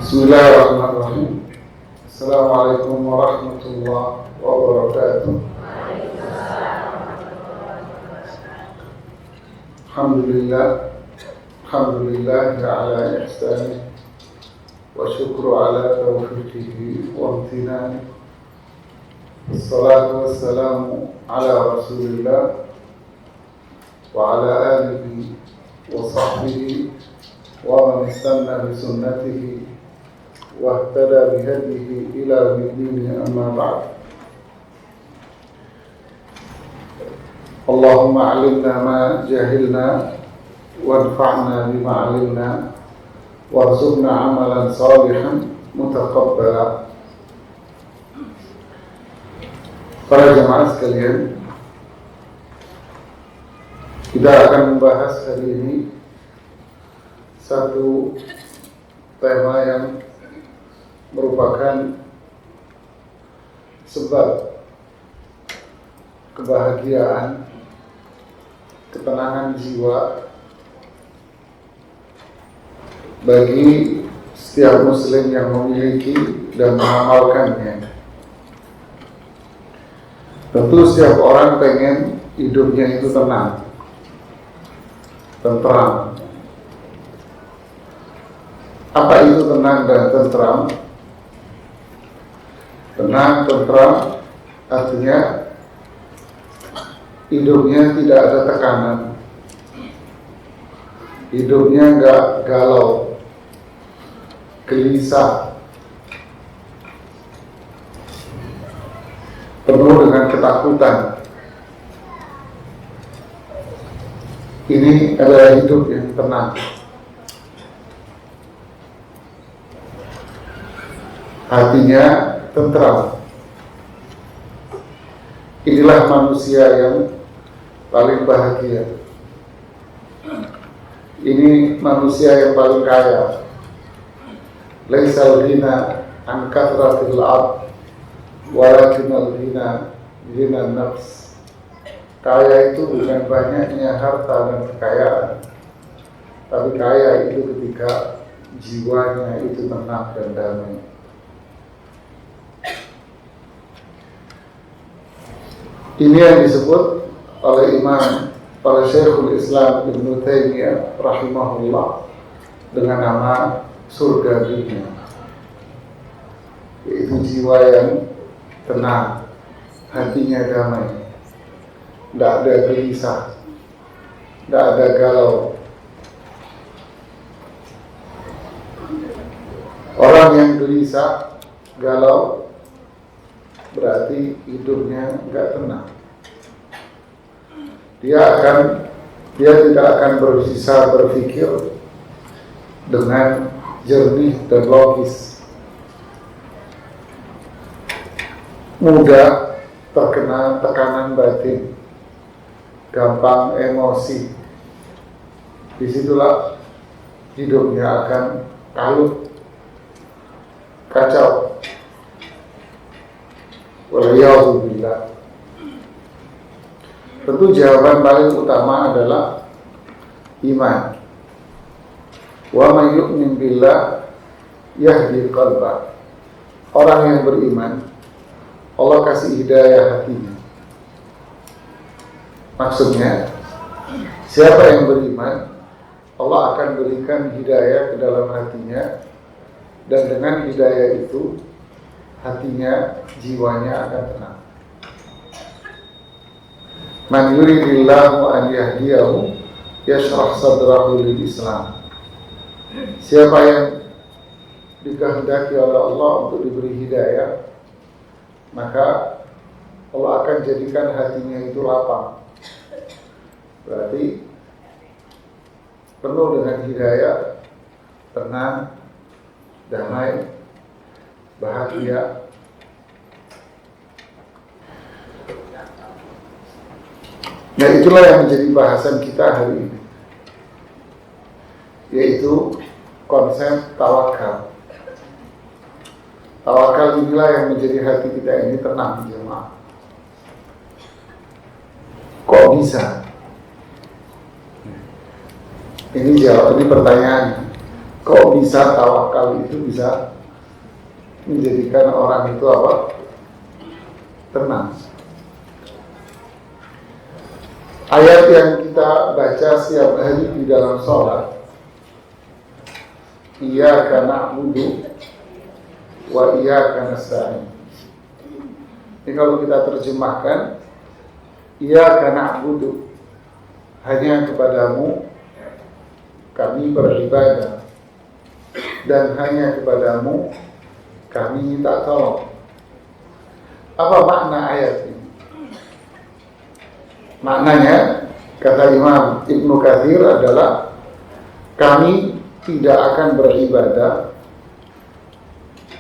Bismillahirrahmanirrahim. Assalamualaikum warahmatullahi wabarakatuh. Alhamdulillah ala ihsanih wa syukru ala taufiqihi wa amtinani. Assalatu wassalamu ala rasulillah wa ala alihi wa sahbihi wa man istanna bi sunnatihi wa ihtada bi hadihi ila bidini amma ba'd. Allahumma alimna ma jahilna wanfa'na bima alimna warzuqna amalan salihan mutaqabbala. Para jemaah sekalian, kita akan membahas hari ini satu tema yang merupakan sebab kebahagiaan, ketenangan jiwa bagi setiap muslim yang memiliki dan mengamalkannya. Tentu setiap orang pengen hidupnya itu tenang, tentram. Apa itu tenang dan tentram? Tenang, tentram artinya hidupnya tidak ada tekanan, hidupnya enggak galau, gelisah, penuh dengan ketakutan. Ini adalah hidup yang tenang. Hatinya tentram. Inilah manusia yang paling bahagia. Ini manusia yang paling kaya. Laisal ghina an kathratil 'abd walakinal ghina ghina nafs. Kaya itu bukan banyaknya harta dan kekayaan, tapi kaya itu ketika jiwanya itu tenang dan damai. Ini yang disebut oleh Syekhul Islam Ibnu Taimiyah rahimahullah dengan nama surga dunia, yaitu jiwa yang tenang, hatinya damai, tidak ada gelisah, tidak ada galau. Orang yang gelisah, galau, berarti hidupnya enggak tenang. Dia tidak akan bisa berpikir dengan jernih dan logis. Mudah terkena tekanan batin, gampang emosi. Disitulah hidupnya akan kalut, kacau. Waliyahzubillah. Tentu jawaban paling utama adalah iman. Wa may yu'min billah yahdi qalbah. Orang yang beriman, Allah kasih hidayah hatinya. Maksudnya, siapa yang beriman, Allah akan berikan hidayah ke dalam hatinya, dan dengan hidayah itu hatinya, jiwanya akan tenang. Man yuridillahu an yahdiyahu yashrah sadrahu lil Islam. Siapa yang dikehendaki oleh Allah untuk diberi hidayah, maka Allah akan jadikan hatinya itu lapang. Berarti penuh dengan hidayah, tenang, damai, bahagia. Nah, itulah yang menjadi bahasan kita hari ini, yaitu konsep tawakal. Tawakal inilah yang menjadi hati kita ini tenang, jemaah. Kok bisa? Ini pertanyaan. Kok Kok bisa tawakal itu bisa menjadikan orang itu apa? Tenang. Ayat yang kita baca setiap hari di dalam sholat, Iyyaka na'budu wa iyyaka nasta'in. Ini kalau kita terjemahkan, Iyyaka na'budu, hanya kepadamu kami beribadah, dan hanya kepadamu kami minta tolong. Apa makna ayat ini? Maknanya, kata Imam Ibnu Katsir adalah, kami tidak akan beribadah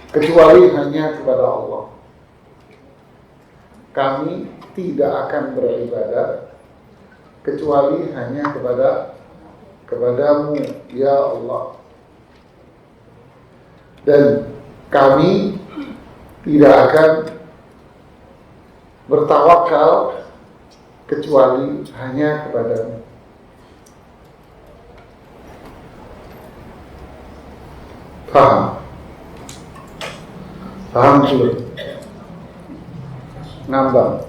kecuali hanya kepada Allah. Kami tidak akan beribadah kecuali hanya kepadamu, ya Allah. Dan kami tidak akan bertawakal kecuali hanya kepadamu. Paham? Paham belum? Ngambang.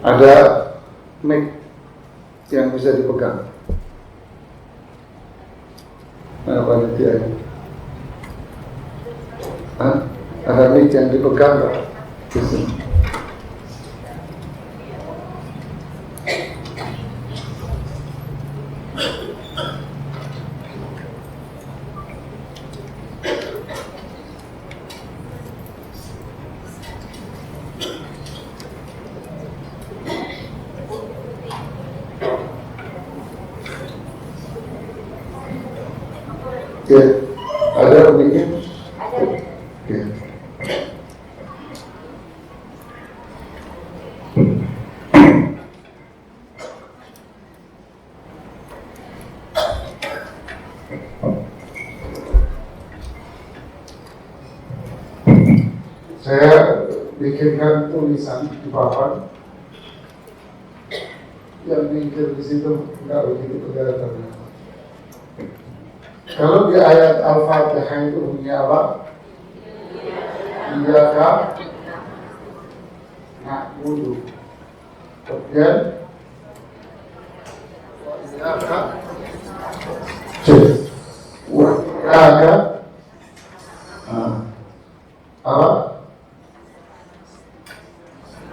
Ada mic yang bisa dipegang. Nah, panitia. Ada mic yang dipegang tak? Di sini. Ya, ada mic-nya? Ya. Saya bikinkan tulisan di papan yang mikir di situ nggak begitu kelihatan. Kalau di ayat Al-Fatihah itu bunyinya apa? Iyyaka na'budu. Kemudian Iyyaka wa iyyaka apa?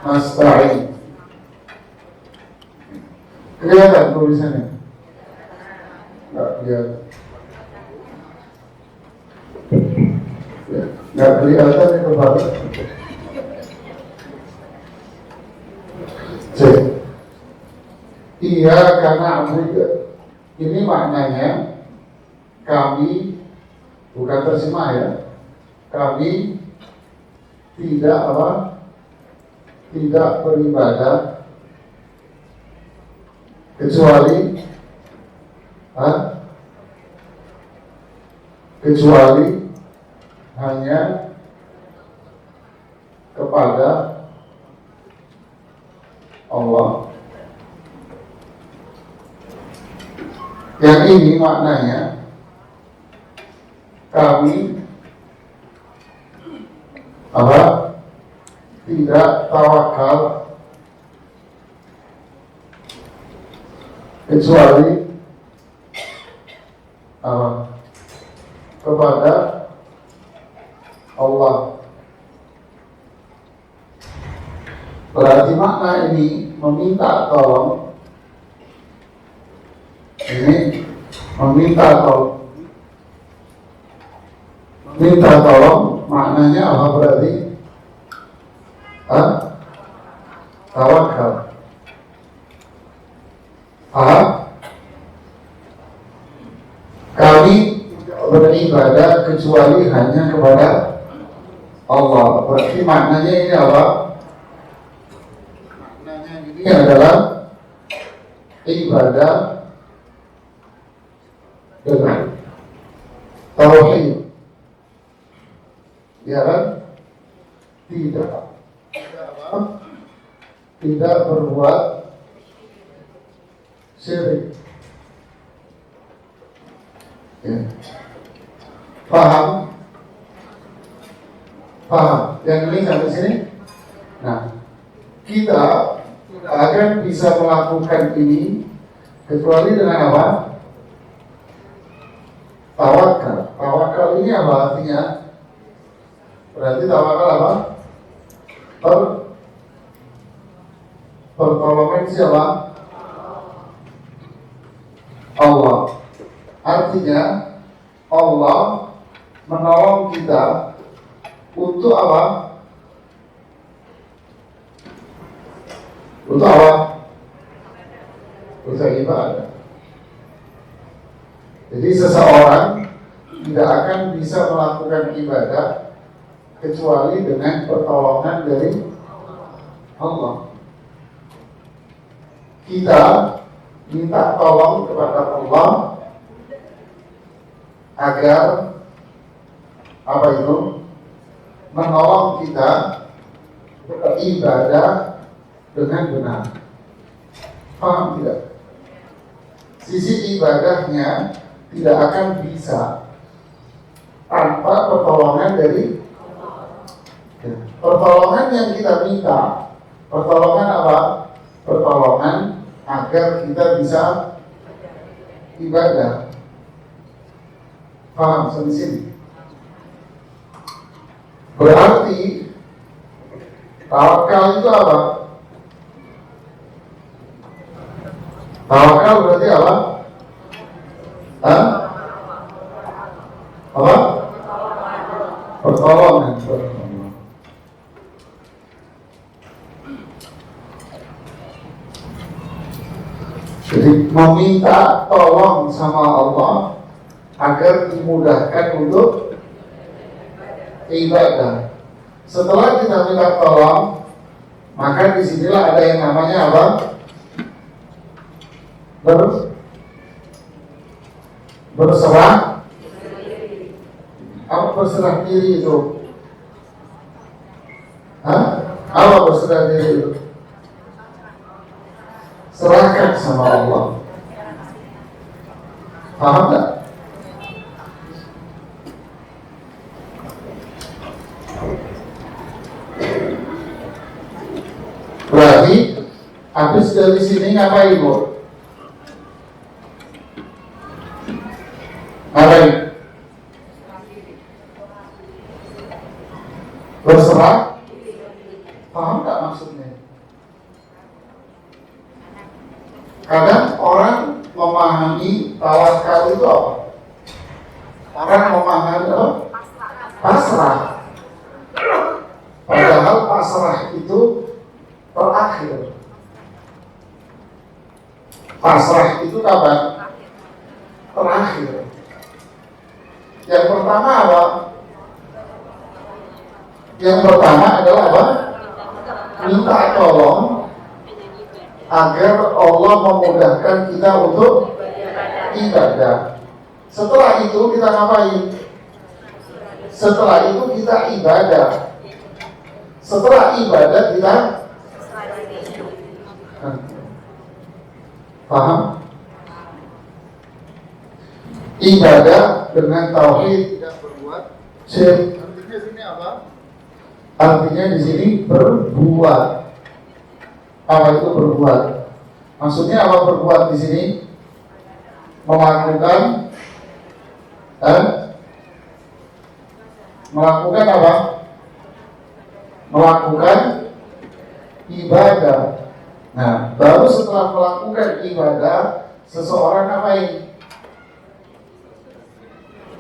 Nasta'in. Kelihatan tulisannya? Nggak kelihatan. Nggak kelihatan itu Pak. Iyyaka na'budu. Ini maknanya kami, bukan terjemah ya. Kami tidak apa? Tidak beribadah kecuali hanya kepada Allah. Yang ini maknanya kami apa? Tidak tawakal kecuali apa? Kepada Allah. Berarti makna ini meminta tolong. Ini meminta tolong. Meminta tolong maknanya apa berarti? Tawakal. Kami beribadah kecuali hanya kepada Allah. Berarti maknanya ini apa? Maknanya ini adalah ibadah dengan tauhid. Ya kan? Tidak berbuat syirik. Ya. Paham? Paham? Yang ini sampai sini? Nah, kita tidak akan bisa melakukan ini kecuali dengan apa? Tawakal. Tawakal ini apa artinya? Berarti tawakal apa? Pertolongan siapa? Allah. Artinya Allah menolong kita untuk apa? Untuk apa? Untuk ibadah. Jadi seseorang tidak akan bisa melakukan ibadah kecuali dengan pertolongan dari Allah. Kita minta tolong kepada Allah agar apa itu? Menolong kita beribadah dengan benar. Paham tidak? Sisi ibadahnya tidak akan bisa tanpa pertolongan dari pertolongan yang kita minta. Pertolongan apa? Pertolongan agar kita bisa ibadah. Paham sampai sini? Berarti tawakal itu apa? Tawakal berarti apa? Hah? Apa? Pertolongan. Jadi meminta tolong sama Allah agar dimudahkan untuk ibadah. Setelah kita minta tolong, maka disinilah ada yang namanya apa? Berserah. Apa berserah diri itu? Hah? Apa berserah diri itu? Serahkan sama Allah. Paham tak? Berarti habis dari sini ngapain, Bu? Ngapain? Berserah? Paham tak maksudnya? Kadang orang memahami tawakal itu apa? Orang memahami apa? Pasrah. Padahal pasrah itu terakhir. Pasrah itu kapan? Terakhir. Yang pertama apa? Yang pertama adalah apa? Minta tolong agar Allah memudahkan kita untuk ibadah. Setelah itu kita ngapain? Setelah itu kita ibadah. Setelah ibadah kita paham? Ibadah dengan tauhid tidak berbuat syirik. Artinya sini apa? Artinya di sini berbuat. Apa itu berbuat? Maksudnya apa berbuat di sini? Melakukan melakukan apa? Melakukan ibadah. Nah, baru setelah melakukan ibadah, seseorang ngapain?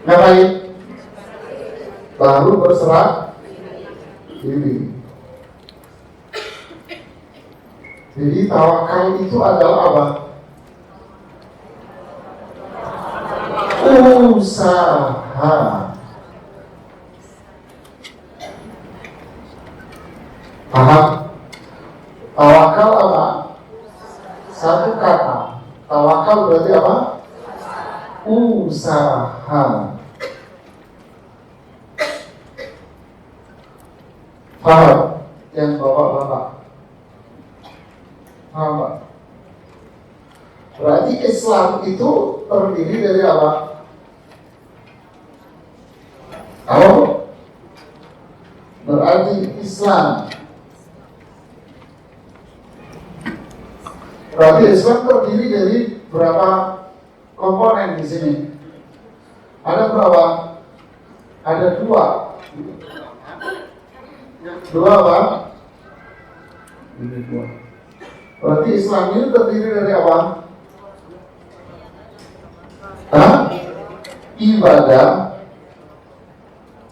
Ngapain? Baru berserah diri. Jadi tawakal itu adalah apa? Usaha. Paham? Tawakal apa? Satu kata. Tawakal berarti apa? Usaha. Paham? Yang bapak-bapak. Paham Pak? Berarti Islam itu terdiri dari apa? berarti Islam. Berarti Islam terdiri dari berapa komponen di sini? Ada berapa? Ada dua. Dua apa? Ini dua. Berarti Islam ini terdiri dari apa? Ibadah,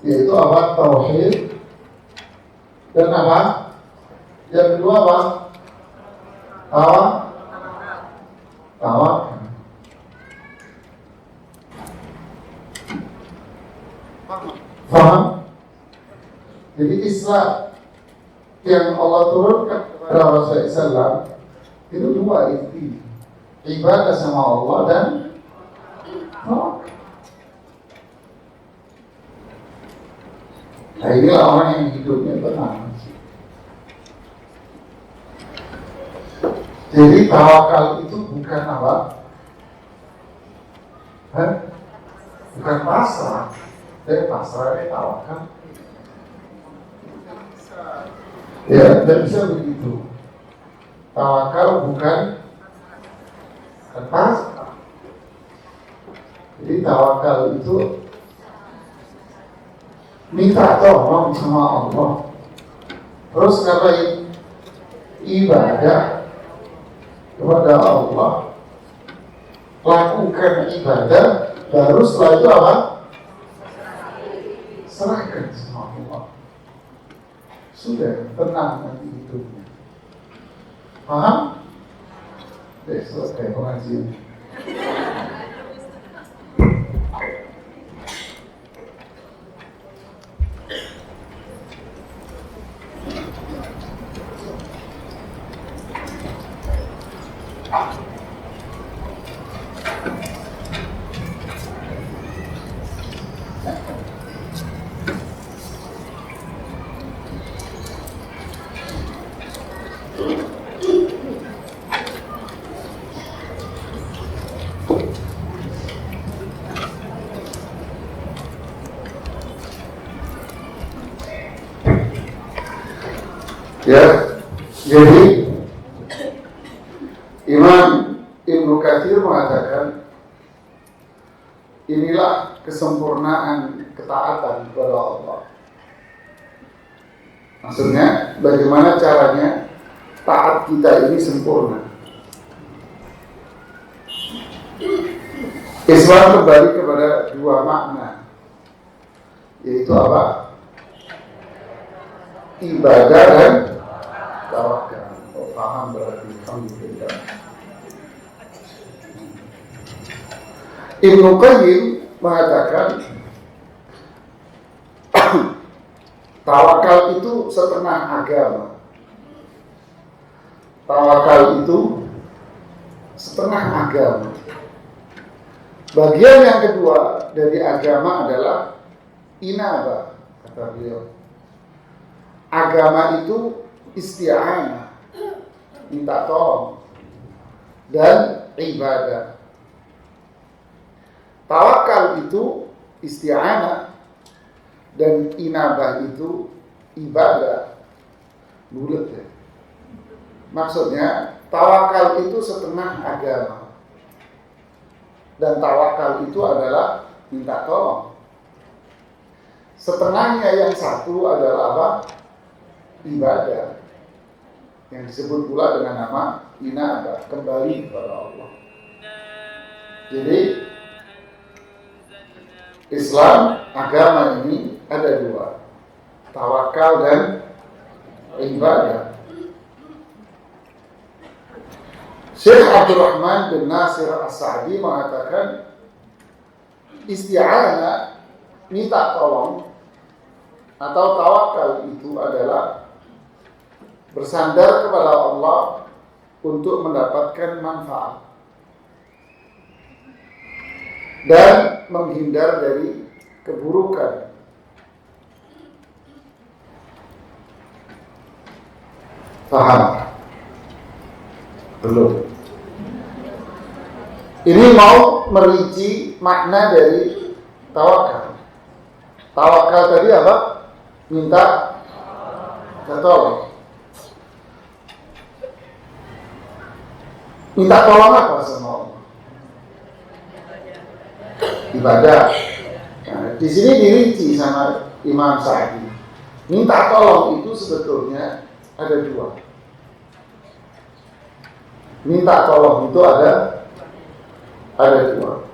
yaitu apa? Tauhid. Dan apa? Yang kedua apa? Tawakal. Paham? Jadi Islam yang Allah turunkan kepada Rasulullah SAW itu dua inti, ibadah sama Allah dan tawakal. Nah, inilah orang yang hidupnya tenang. Jadi tawakal itu bukan apa? Bukan pasrah. Dari pasrah ini tawakal. Ya, tidak bisa begitu. Tawakal bukan pasrah. Jadi tawakal itu minta tolong sama Allah. Terus ngapain? Ibadah kepada Allah. Lakukan ibadah, baru setelah itu apa? Serahkan sama Allah. Sudah tenang nanti hidupnya. Paham? Selesai pengajian. Ya, jadi Imam Ibnu Katsir mengatakan inilah kesempurnaan ketaatan kepada Allah. Maksudnya bagaimana caranya taat kita ini sempurna. Islam kembali kepada dua makna, yaitu apa? Ibadah dan tawakal. Oh, paham berarti. Alhamdulillah. Ibnu Qayyim mengatakan tawakal itu setengah agama. Tawakal itu setengah agama. Bagian yang kedua dari agama adalah inabah, kata beliau. Agama itu isti'anah, minta tolong, dan ibadah. Tawakal itu isti'anah dan inabah itu ibadah. Bulat ya. Maksudnya tawakal itu setengah agama dan tawakal itu adalah minta tolong. Setengahnya yang satu adalah apa? Ibadah, yang disebut pula dengan nama inabah, kembali kepada Allah. Jadi Islam, agama ini ada dua, tawakal dan ibadah. Syekh Abdurrahman bin Nasir As-Sa'di mengatakan isti'anah, minta tolong atau tawakal itu adalah bersandar kepada Allah untuk mendapatkan manfaat dan menghindar dari keburukan. Paham? Belum. Ini mau merinci makna dari tawakal. Tawakal tadi apa? Minta minta tolong. Minta tolong apa sama Allah? Ibadah. Nah, di sini dirinci sama Imam Sa'di. Minta tolong itu sebetulnya ada dua. Minta tolong itu ada dua.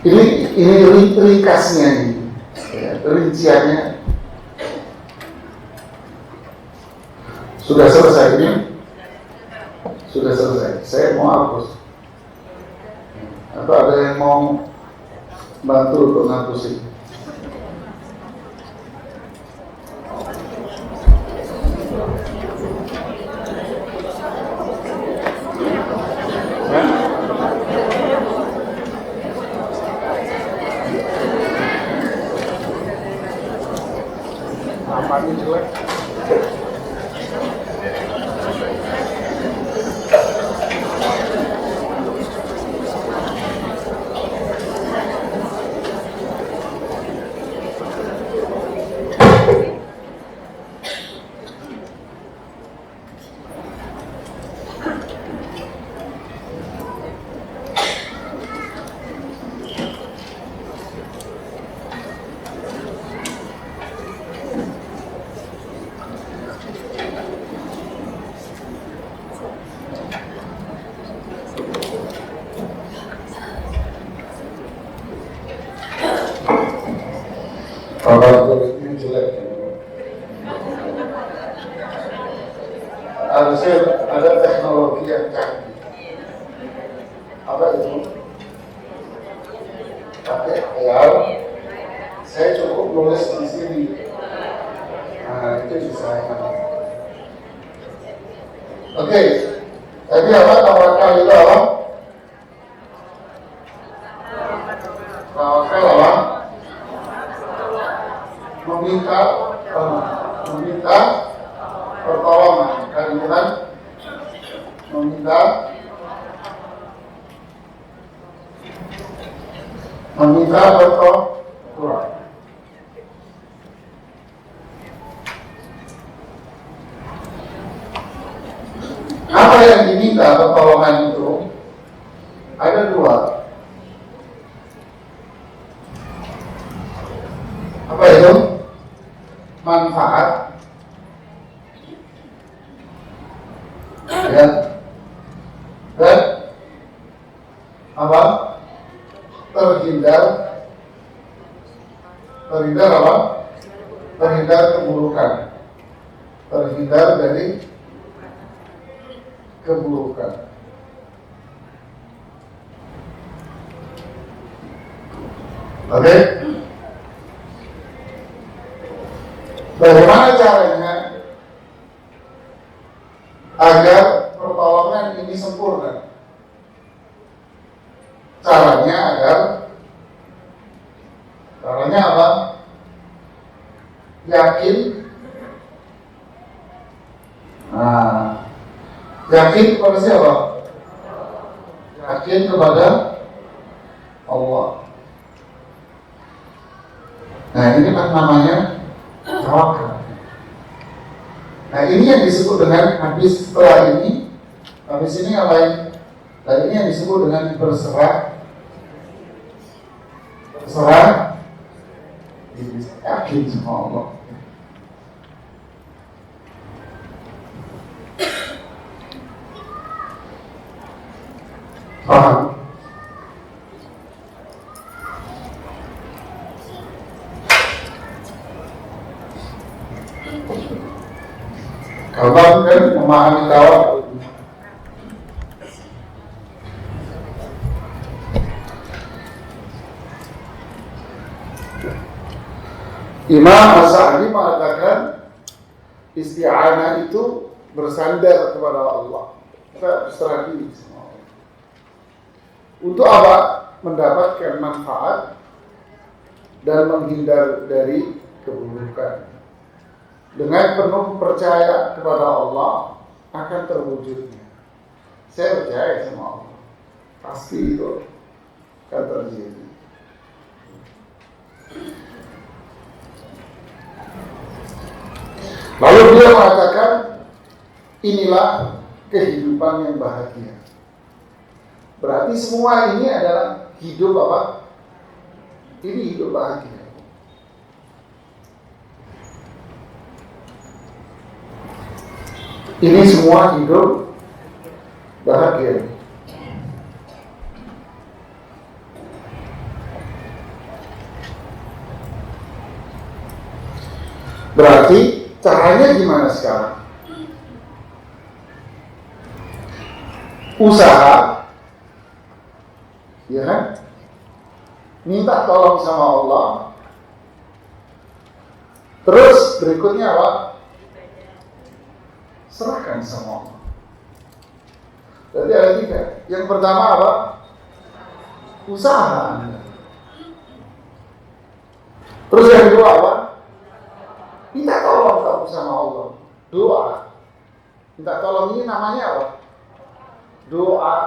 Ini ringkasnya ini, ya, rinciannya sudah selesai ini, sudah selesai. Saya mau hapus. Atau ada yang mau bantu untuk ngapusin? Apanya jelek? Kalau ini jelek, harusnya ada teknologi yang canggih. Apa itu? Pakai AI. Saya cukup nulis di sini. Nah, itu bisa. Oke. Tadi apa? Tawakal itu apa? Tawakal apa? Meminta pertolongan, kan meminta pertolongan. Apa yang diminta pertolongan itu? Ada dua. Apa itu? Manfaat, ya, dan apa? Terhindar apa? Terhindar keburukan, terhindar dari keburukan. Oke? Bagaimana caranya agar pertolongan ini sempurna? Caranya apa? Yakin. Nah, yakin kepada siapa? Yakin kepada Allah. Nah, ini kan namanya tawakal. Nah, ini yang disebut dengan habis ini apa yang? Nah, ini yang disebut dengan berserah, yakin sama Allah. Paham? Kalau kan memahami tawakal. Imam As-Sa'di mengatakan isti'anah itu bersandar kepada Allah. Kita berserah diri sama Allah. Untuk apa? Mendapatkan manfaat dan menghindar dari keburukan. Dengan penuh percaya kepada Allah akan terwujudnya. Saya percaya sama Allah. Pasti itu akan terjadi. Lalu dia mengatakan, inilah kehidupan yang bahagia. Berarti semua ini adalah hidup apa? Ini hidup bahagia. Ini semua hidup bahagia. Berarti caranya gimana sekarang? Usaha, ya kan? Minta tolong sama Allah. Terus berikutnya apa? Serahkan sama Allah. Jadi ada tiga. Yang pertama apa? Usaha. Terus yang kedua apa? Minta tolong kamu sama Allah. Doa. Minta tolong ini namanya apa? Doa,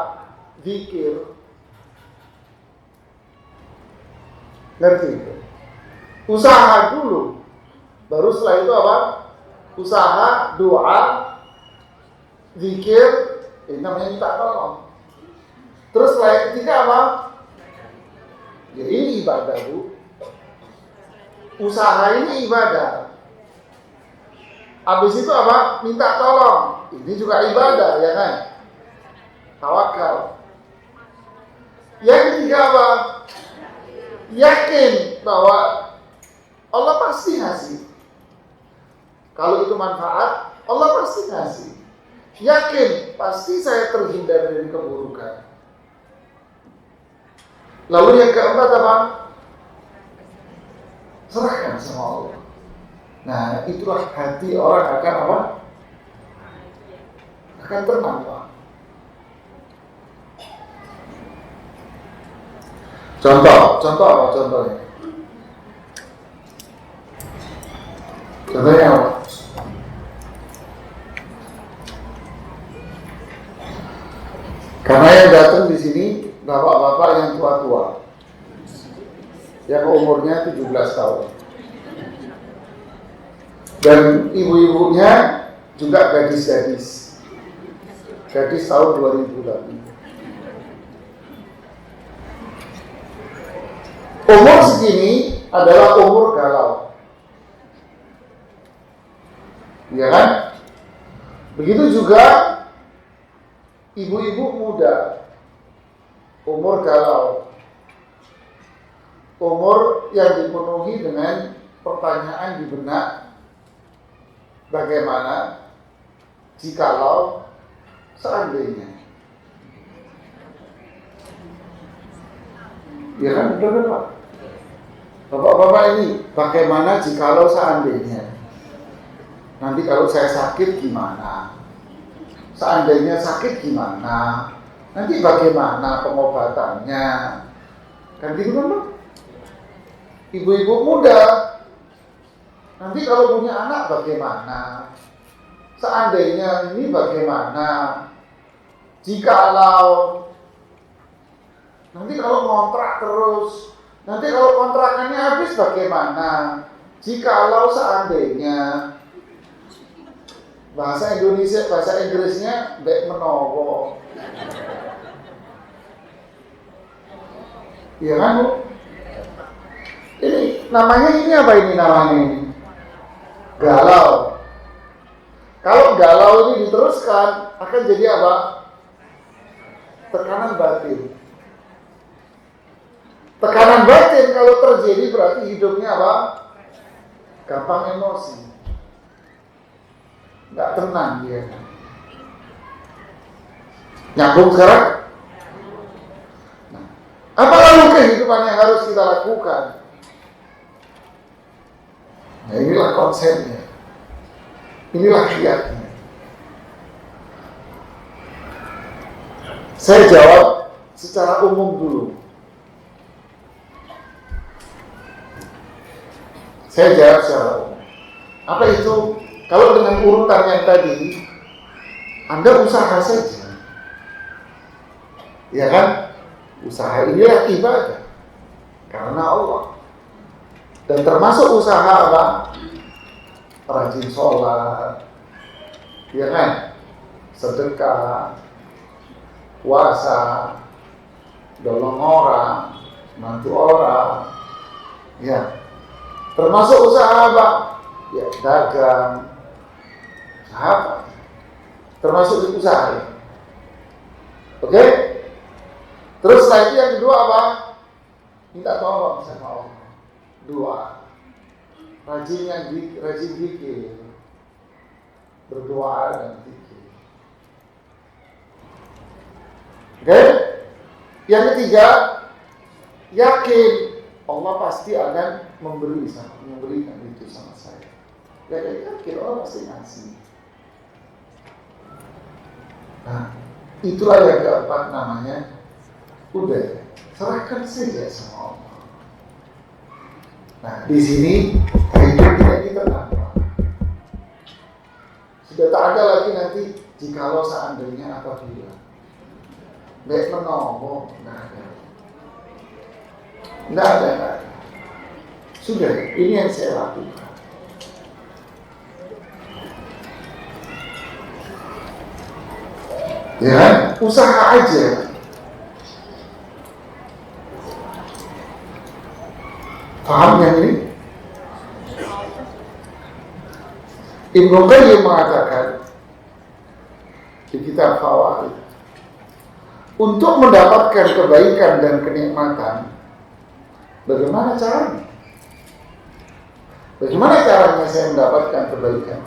zikir. Ngerti? Usaha dulu. Baru setelah itu apa? Usaha, doa, zikir. Ini namanya minta tolong. Terus setelah yang ketiga apa? Ya ini ibadah, Bu. Usaha ini ibadah. Habis itu apa? Minta tolong. Ini juga ibadah, ya kan? Tawakal. Yang ketiga apa? Yakin bahwa Allah pasti ngasih. Kalau itu manfaat, Allah pasti ngasih. Yakin, pasti saya terhindar dari keburukan. Lalu yang keempat apa? Serahkan sama Allah. Nah, itulah hati orang akan apa? Akan tenang, Pak. Contoh apa contohnya? Contohnya apa? Karena yang datang di sini bapak-bapak yang tua-tua, yang umurnya 17 tahun. Dan ibu-ibunya juga gadis-gadis. Gadis tahun 2008. Umur segini adalah umur galau. Ya kan? Begitu juga ibu-ibu muda. Umur galau. Umur yang dipenuhi dengan pertanyaan di benak, bagaimana jikalau seandainya. Ya kan, betul Pak. Bapak-bapak ini, bagaimana jikalau seandainya. Nanti kalau saya sakit gimana? Seandainya sakit gimana? Nanti bagaimana pengobatannya? Kan gitu kan Pak? Ibu-ibu muda, nanti kalau punya anak bagaimana? Seandainya ini bagaimana? Jikalau, nanti kalau ngontrak terus, nanti kalau kontrakannya habis bagaimana? Jikalau seandainya. Bahasa Indonesia, bahasa Inggrisnya baik menowo. Iya kan Bu? Ini namanya ini apa ini namanya ini? Galau. Kalau galau ini diteruskan akan jadi apa? Tekanan batin. Tekanan batin kalau terjadi berarti hidupnya apa? Gampang emosi. Nggak tenang dia. Nyambung sekarang? Nah, apa lalu kehidupan yang harus kita lakukan? Nah, inilah konsepnya. Inilah kiatnya. Saya jawab secara umum dulu. Saya jawab secara umum. Apa itu? Kalau dengan urutan yang tadi, Anda usaha saja. Ya kan? Usaha inilah ibadah. Karena Allah. Dan termasuk usaha apa? Rajin sholat, ya kan? Sedekah, puasa, dolong orang, bantu orang, ya. Termasuk usaha apa? Ya, dagang, apa? Termasuk usaha. Ya? Oke? Terus setelah itu yang kedua apa? Minta tolong sama Allah. Doa. Rajin zikir. Berdoa dan zikir. Oke? Yang ketiga, yakin Allah pasti akan memberikan itu sama saya. Yakin Allah pasti ngasih. Nah, itulah yang keempat namanya udah serahkan saja sama Allah. Nah, di sini hidup kita tenang. Sudah tak ada lagi nanti jikalau seandainya apabila. Baik menolong, nggak ada. Sudah, ini yang saya lakukan. Ya, usaha aja. Paham yang ini? Ibnu Qayyim mengatakan di kitab Fawaid, untuk mendapatkan kebaikan dan kenikmatan, bagaimana caranya? Bagaimana caranya saya mendapatkan kebaikan?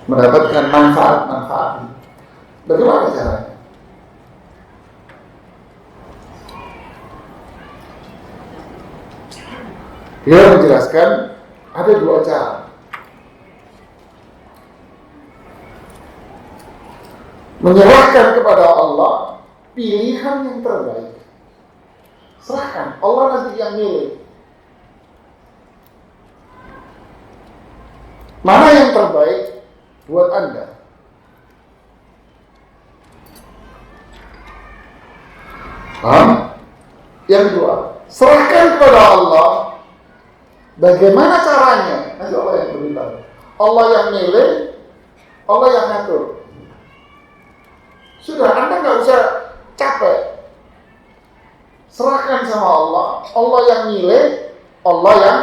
Mendapatkan manfaat. Bagaimana caranya? Dia menjelaskan ada dua cara. Menyerahkan kepada Allah pilihan yang terbaik. Serahkan, Allah nanti yang milih. Mana yang terbaik buat Anda? Paham? Yang kedua, serahkan kepada Allah. Bagaimana caranya? Nanti Allah yang beritahu. Allah yang milih, Allah yang ngatur. Sudah, Anda nggak usah capek. Serahkan sama Allah. Allah yang milih, Allah yang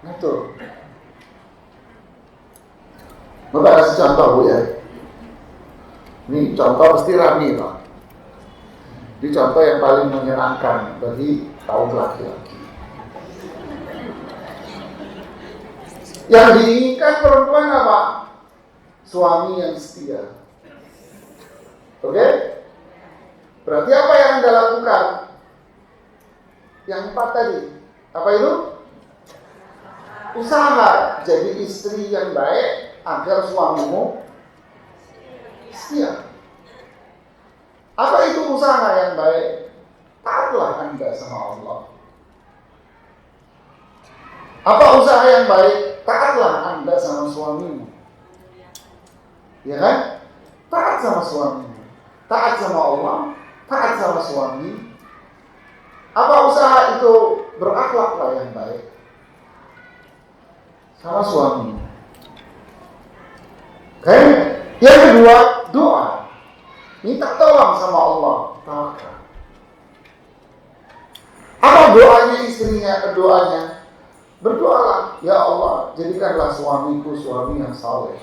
ngatur. Maka kasih contoh Bu ya. Ini contoh pasti rami lah. Ini contoh yang paling menyenangkan bagi kaum laki-laki. Yang diinginkan perempuan apa? Suami yang setia. Oke? Berarti apa yang Anda lakukan? Yang 4 tadi. Apa itu? Usaha jadi istri yang baik agar suamimu setia. Apa itu usaha yang baik? Taatlah Anda sama Allah. Apa usaha yang baik? Taatlah Anda sama suamimu. Ya kan? Taat sama suamimu. Taat sama Allah. Taat sama suami. Apa usaha itu? Berakhlaklah yang baik sama suamimu. Oke? Yang kedua, doa. Minta tolong sama Allah. Tawakal. Apa doanya istrinya? Doanya berdoalah, ya Allah, jadikanlah suamiku suami yang saleh.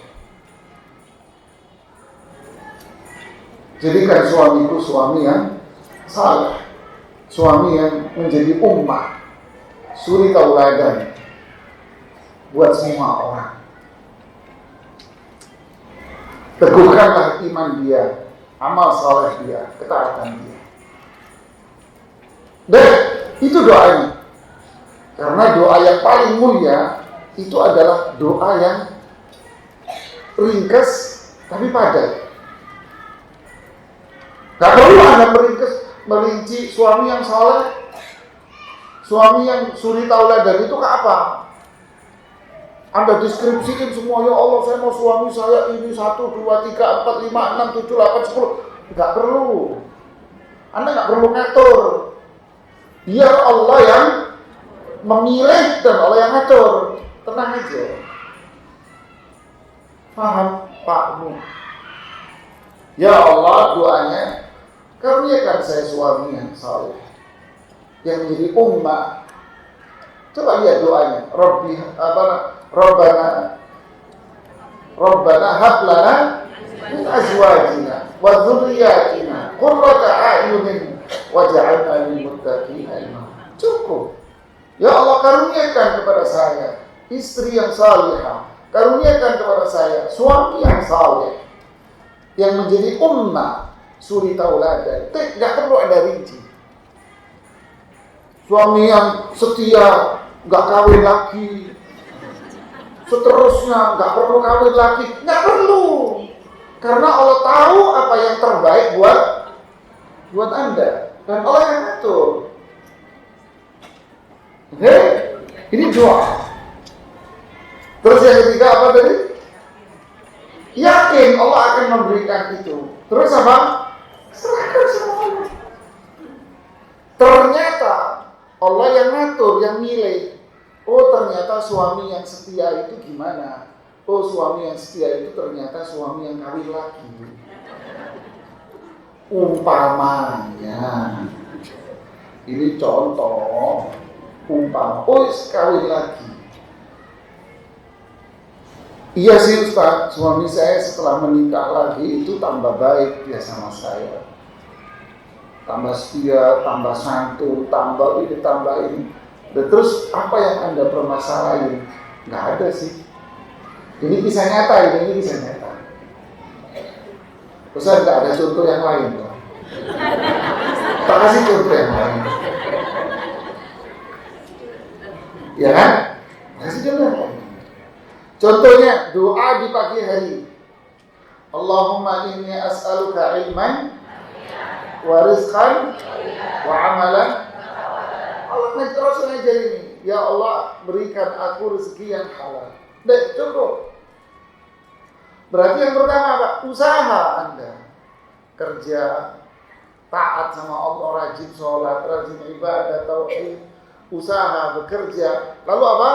Jadikan suamiku suami yang saleh. Suami yang menjadi ummah, suri tauladan buat semua orang. Teguhkanlah iman dia, amal saleh dia, ketaatan dia. Dan itu doanya. Karena doa yang paling mulia itu adalah doa yang ringkas tapi padat. Gak perlu Anda merinci suami yang saleh, suami yang suri tauladan itu ke apa? Anda deskripsikan semua, ya Allah saya mau suami saya ini 1, 2, 3, 4, 5, 6, 7, 8, 10. Gak perlu. Anda gak perlu ngatur. Biar Allah yang memilih dan Allah yang ngatur. Tenang aja. Paham Pakmu? Ya Allah, doanya, karuniakan saya suami yang saleh, yang menjadi ummah. Coba lihat doanya. Rabbana hab lana min azwajina wa dzurriyyatina qurrata a'yunin waj'alna lil muttaqina imama. Cukup. Ya Allah, karuniakan kepada saya istri yang salihah, karuniakan kepada saya suami yang saleh, yang menjadi ummah, suri tauladan. Tidak perlu ada rinci. Suami yang setia, nggak kawin lagi, seterusnya nggak perlu kawin lagi, nggak perlu, karena Allah tahu apa yang terbaik buat Anda, dan Allah yang ngatur. Oke, ini doa. Terus yang ketiga apa tadi? Yakin Allah akan memberikan itu. Terus apa? Serahkan sama Allah. Ternyata Allah yang ngatur, yang milih. Oh, ternyata suami yang setia itu gimana? Oh, suami yang setia itu ternyata suami yang kawin lagi. Umpamanya. Ini contoh. Umpama. Oh, kawin lagi. Iya sih Ustaz, suami saya setelah menikah lagi itu tambah baik dia sama saya. Tambah setia, tambah santun, tambah ini, tambah ini. Dan terus apa yang Anda permasalahin? Nggak ada sih. Ini kisah nyata, ini kisah nyata. Ustaz, nggak ada contoh yang lain tuh. Tak kasih contoh yang lain. Ya kan? Kasih contoh yang lain. Contohnya doa di pagi hari. Allahumma inni as'aluka ilman wa rizqan wa amalan. Allah terus aja ini. Ya Allah, berikan aku rezeki yang halal. Dek, cukup. Berarti yang pertama apa? Usaha Anda. Kerja, taat sama Allah, rajin sholat, rajin ibadah, tauhid, usaha, bekerja. Lalu apa?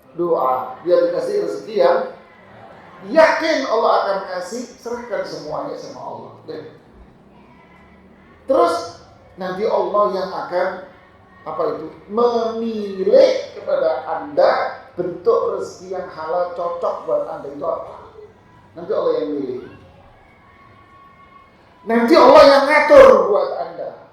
Doa, biar dikasih rezeki yang yakin Allah akan kasih, serahkan semuanya sama Allah. Terus nanti Allah yang akan memilih kepada Anda bentuk rezeki yang halal cocok buat Anda itu apa? Nanti Allah yang milih. Nanti Allah yang ngatur buat Anda.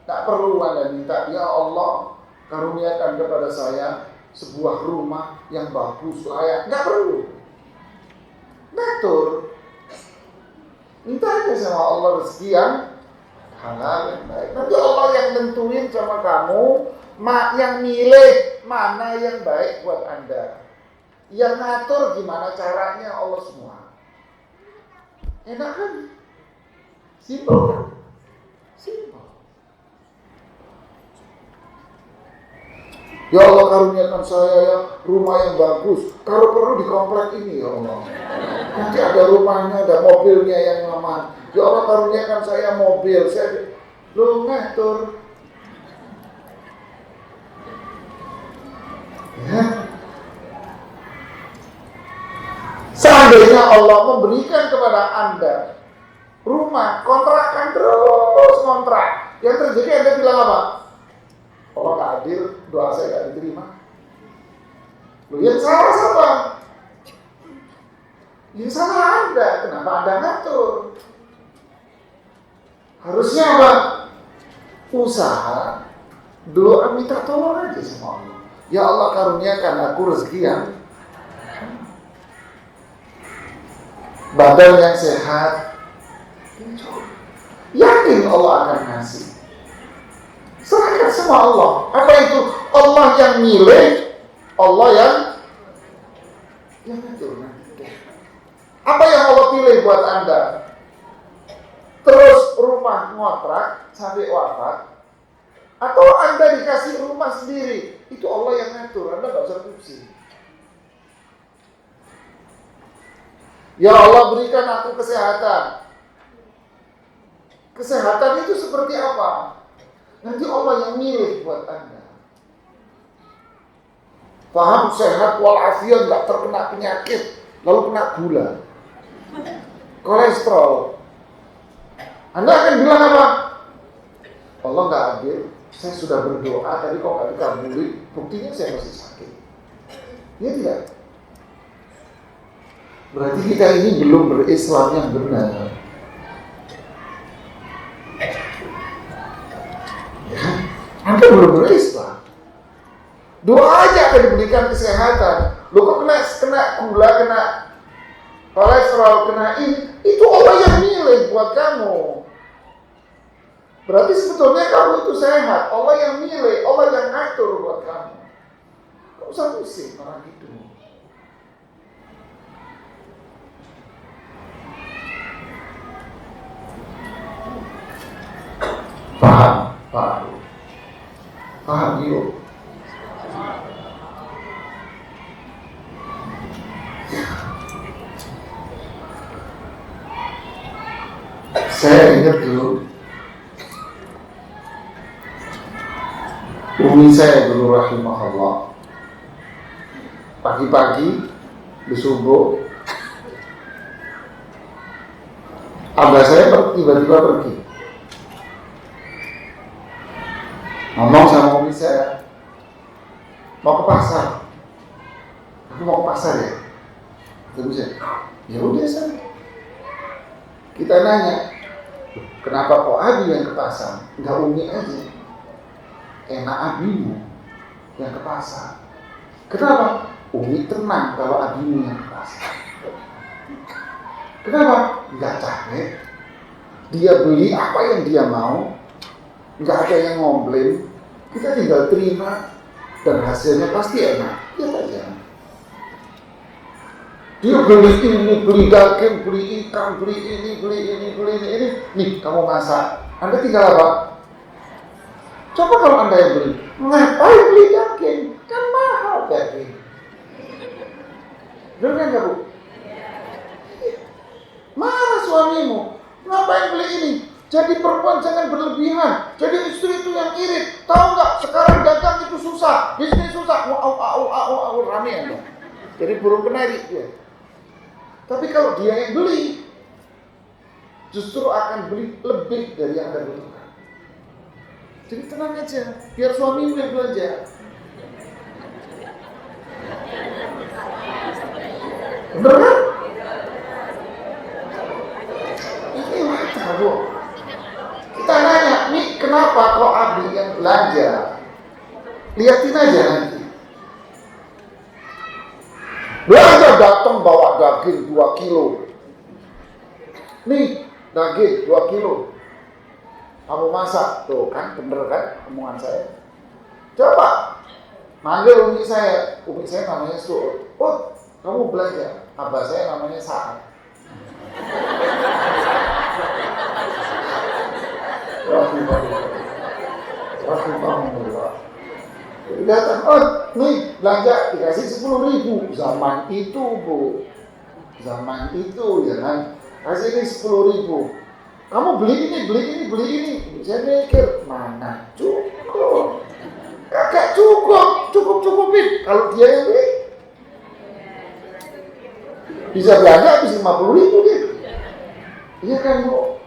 Tak perlu Anda minta, ya Allah, karuniakan kepada saya sebuah rumah yang bagus, layak. Nggak perlu. Ngatur. Minta aja sama Allah rezeki yang halal yang baik. Nanti Allah yang tentuin sama kamu, yang milih mana yang baik buat Anda. Yang ngatur gimana caranya Allah semua. Enak kan? Simple kan? Simple. Ya Allah, karuniakan saya ya rumah yang bagus. Kalau perlu di komplek ini ya Allah. Nanti ada rumahnya, ada mobilnya yang nyaman. Ya Allah, karuniakan saya mobil. Saya lu ngatur. Ya. Seandainya Allah memberikan kepada Anda rumah, kontrakan terus kontrak. Yang terjadi Anda bilang apa? Allah tak hadir, doa saya tak diterima. Loh, yang salah siapa? Yang salah Anda, kenapa Anda ngatur? Harusnya apa? Usaha, doa, minta tolong aja sama Allah. Ya Allah, karuniakan aku rezeki yang badan yang sehat. Yakin Allah akan ngasih. Serahkan sama Allah. Apa itu? Allah yang milih, Allah yang ngatur. Apa yang Allah pilih buat Anda? Terus rumah ngontrak sampai wafat, atau Anda dikasih rumah sendiri? Itu Allah yang ngatur. Anda nggak usah pusing. Ya Allah, berikan aku kesehatan. Kesehatan itu seperti apa? Nanti Allah yang milih buat Anda. Paham, sehat walafiat, nggak terkena penyakit, lalu kena gula, kolesterol. Anda akan bilang apa? Allah nggak adil. Saya sudah berdoa tadi kok nggak dikabuli. Buktinya saya masih sakit. Iya tidak? Berarti kita ini belum berislam yang benar. Ya, Anda belum berislam. Doa aja akan diberikan kesehatan. Lu kok kena gula, kena kolesterol, kena ini. Itu Allah yang milih buat kamu. Berarti sebetulnya kamu itu sehat. Allah yang milih, Allah yang ngatur buat kamu. Gak usah pusing orang itu. Paham yuk. Saya ingat dulu umi saya dulu rahimahullah, pagi-pagi di subuh abah saya tiba-tiba pergi ngomong sama umi saya, mau ke pasar. Aku mau ke pasar ya. Terus ya udah sana. Kita nanya, kenapa kok Abi yang ke pasar? Enggak umi aja. Enak abimu yang ke pasar. Kenapa? Umi tenang kalau abimu yang ke pasar. Kenapa? Enggak capek. Dia beli apa yang dia mau. Enggak ada yang ngomplain. Kita tinggal terima dan hasilnya pasti enak. Ya saja. Dia beli ini, beli daging, beli ikan, beli ini. Nih, kamu masak. Anda tinggal apa? Coba kalau Anda yang beli. Ngapain beli daging? Kan mahal daging. Benar kan, Bu? Marah suamimu. Ngapain beli ini? Jadi perempuan jangan berlebihan. Jadi istri itu yang irit. Tahu nggak? Sekarang dagang itu susah. Bisnis susah. Rame Anda. Jadi burung kenari dia. Tapi kalau dia yang beli, justru akan beli lebih dari yang Anda butuhkan. Jadi tenang aja, biar suamimu yang belanja. Bener kan? Ini wajar, Bu. Kita nanya, nih kenapa kok Abi yang belanja? Lihatin aja nanti. Belanja datang bawa daging 2 kilo. Nih, daging 2 kilo. Kamu masak, tuh kan bener kan omongan saya. Coba manggil umi saya namanya Suud. Kamu belanja. Abah saya namanya Saad. Rahimahullah. Jadi datang, nih belanja dikasih 10.000. Zaman itu, Bu. Zaman itu ya kan. Kasih ini 10.000. Kamu beli ini. Saya mikir, mana cukup. Kagak cukupin. Kalau dia yang beli. Bisa belanja habis 50.000 gitu. Iya kan, Bu?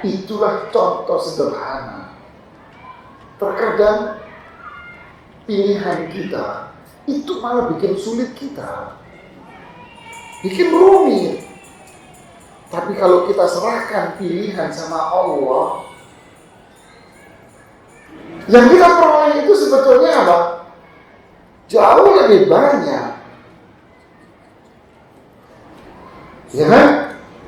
Itulah contoh sederhana. Terkadang pilihan kita itu malah bikin sulit kita, bikin rumit. Tapi kalau kita serahkan pilihan sama Allah, yang kita peroleh itu sebetulnya apa? Jauh lebih banyak. Ya kan?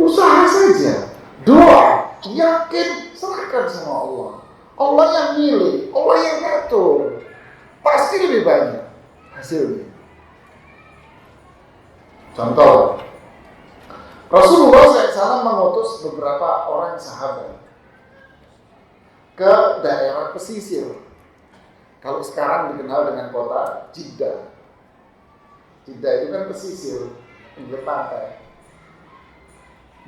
Usaha saja, doa, yakin, serahkan sama Allah. Allah yang milih, Allah yang ngatur. Pasti lebih banyak hasilnya. Contoh, Rasulullah SAW mengutus beberapa orang sahabat ke daerah pesisir. Kalau sekarang dikenal dengan kota Jeddah. Jeddah itu kan pesisir, pinggir pantai.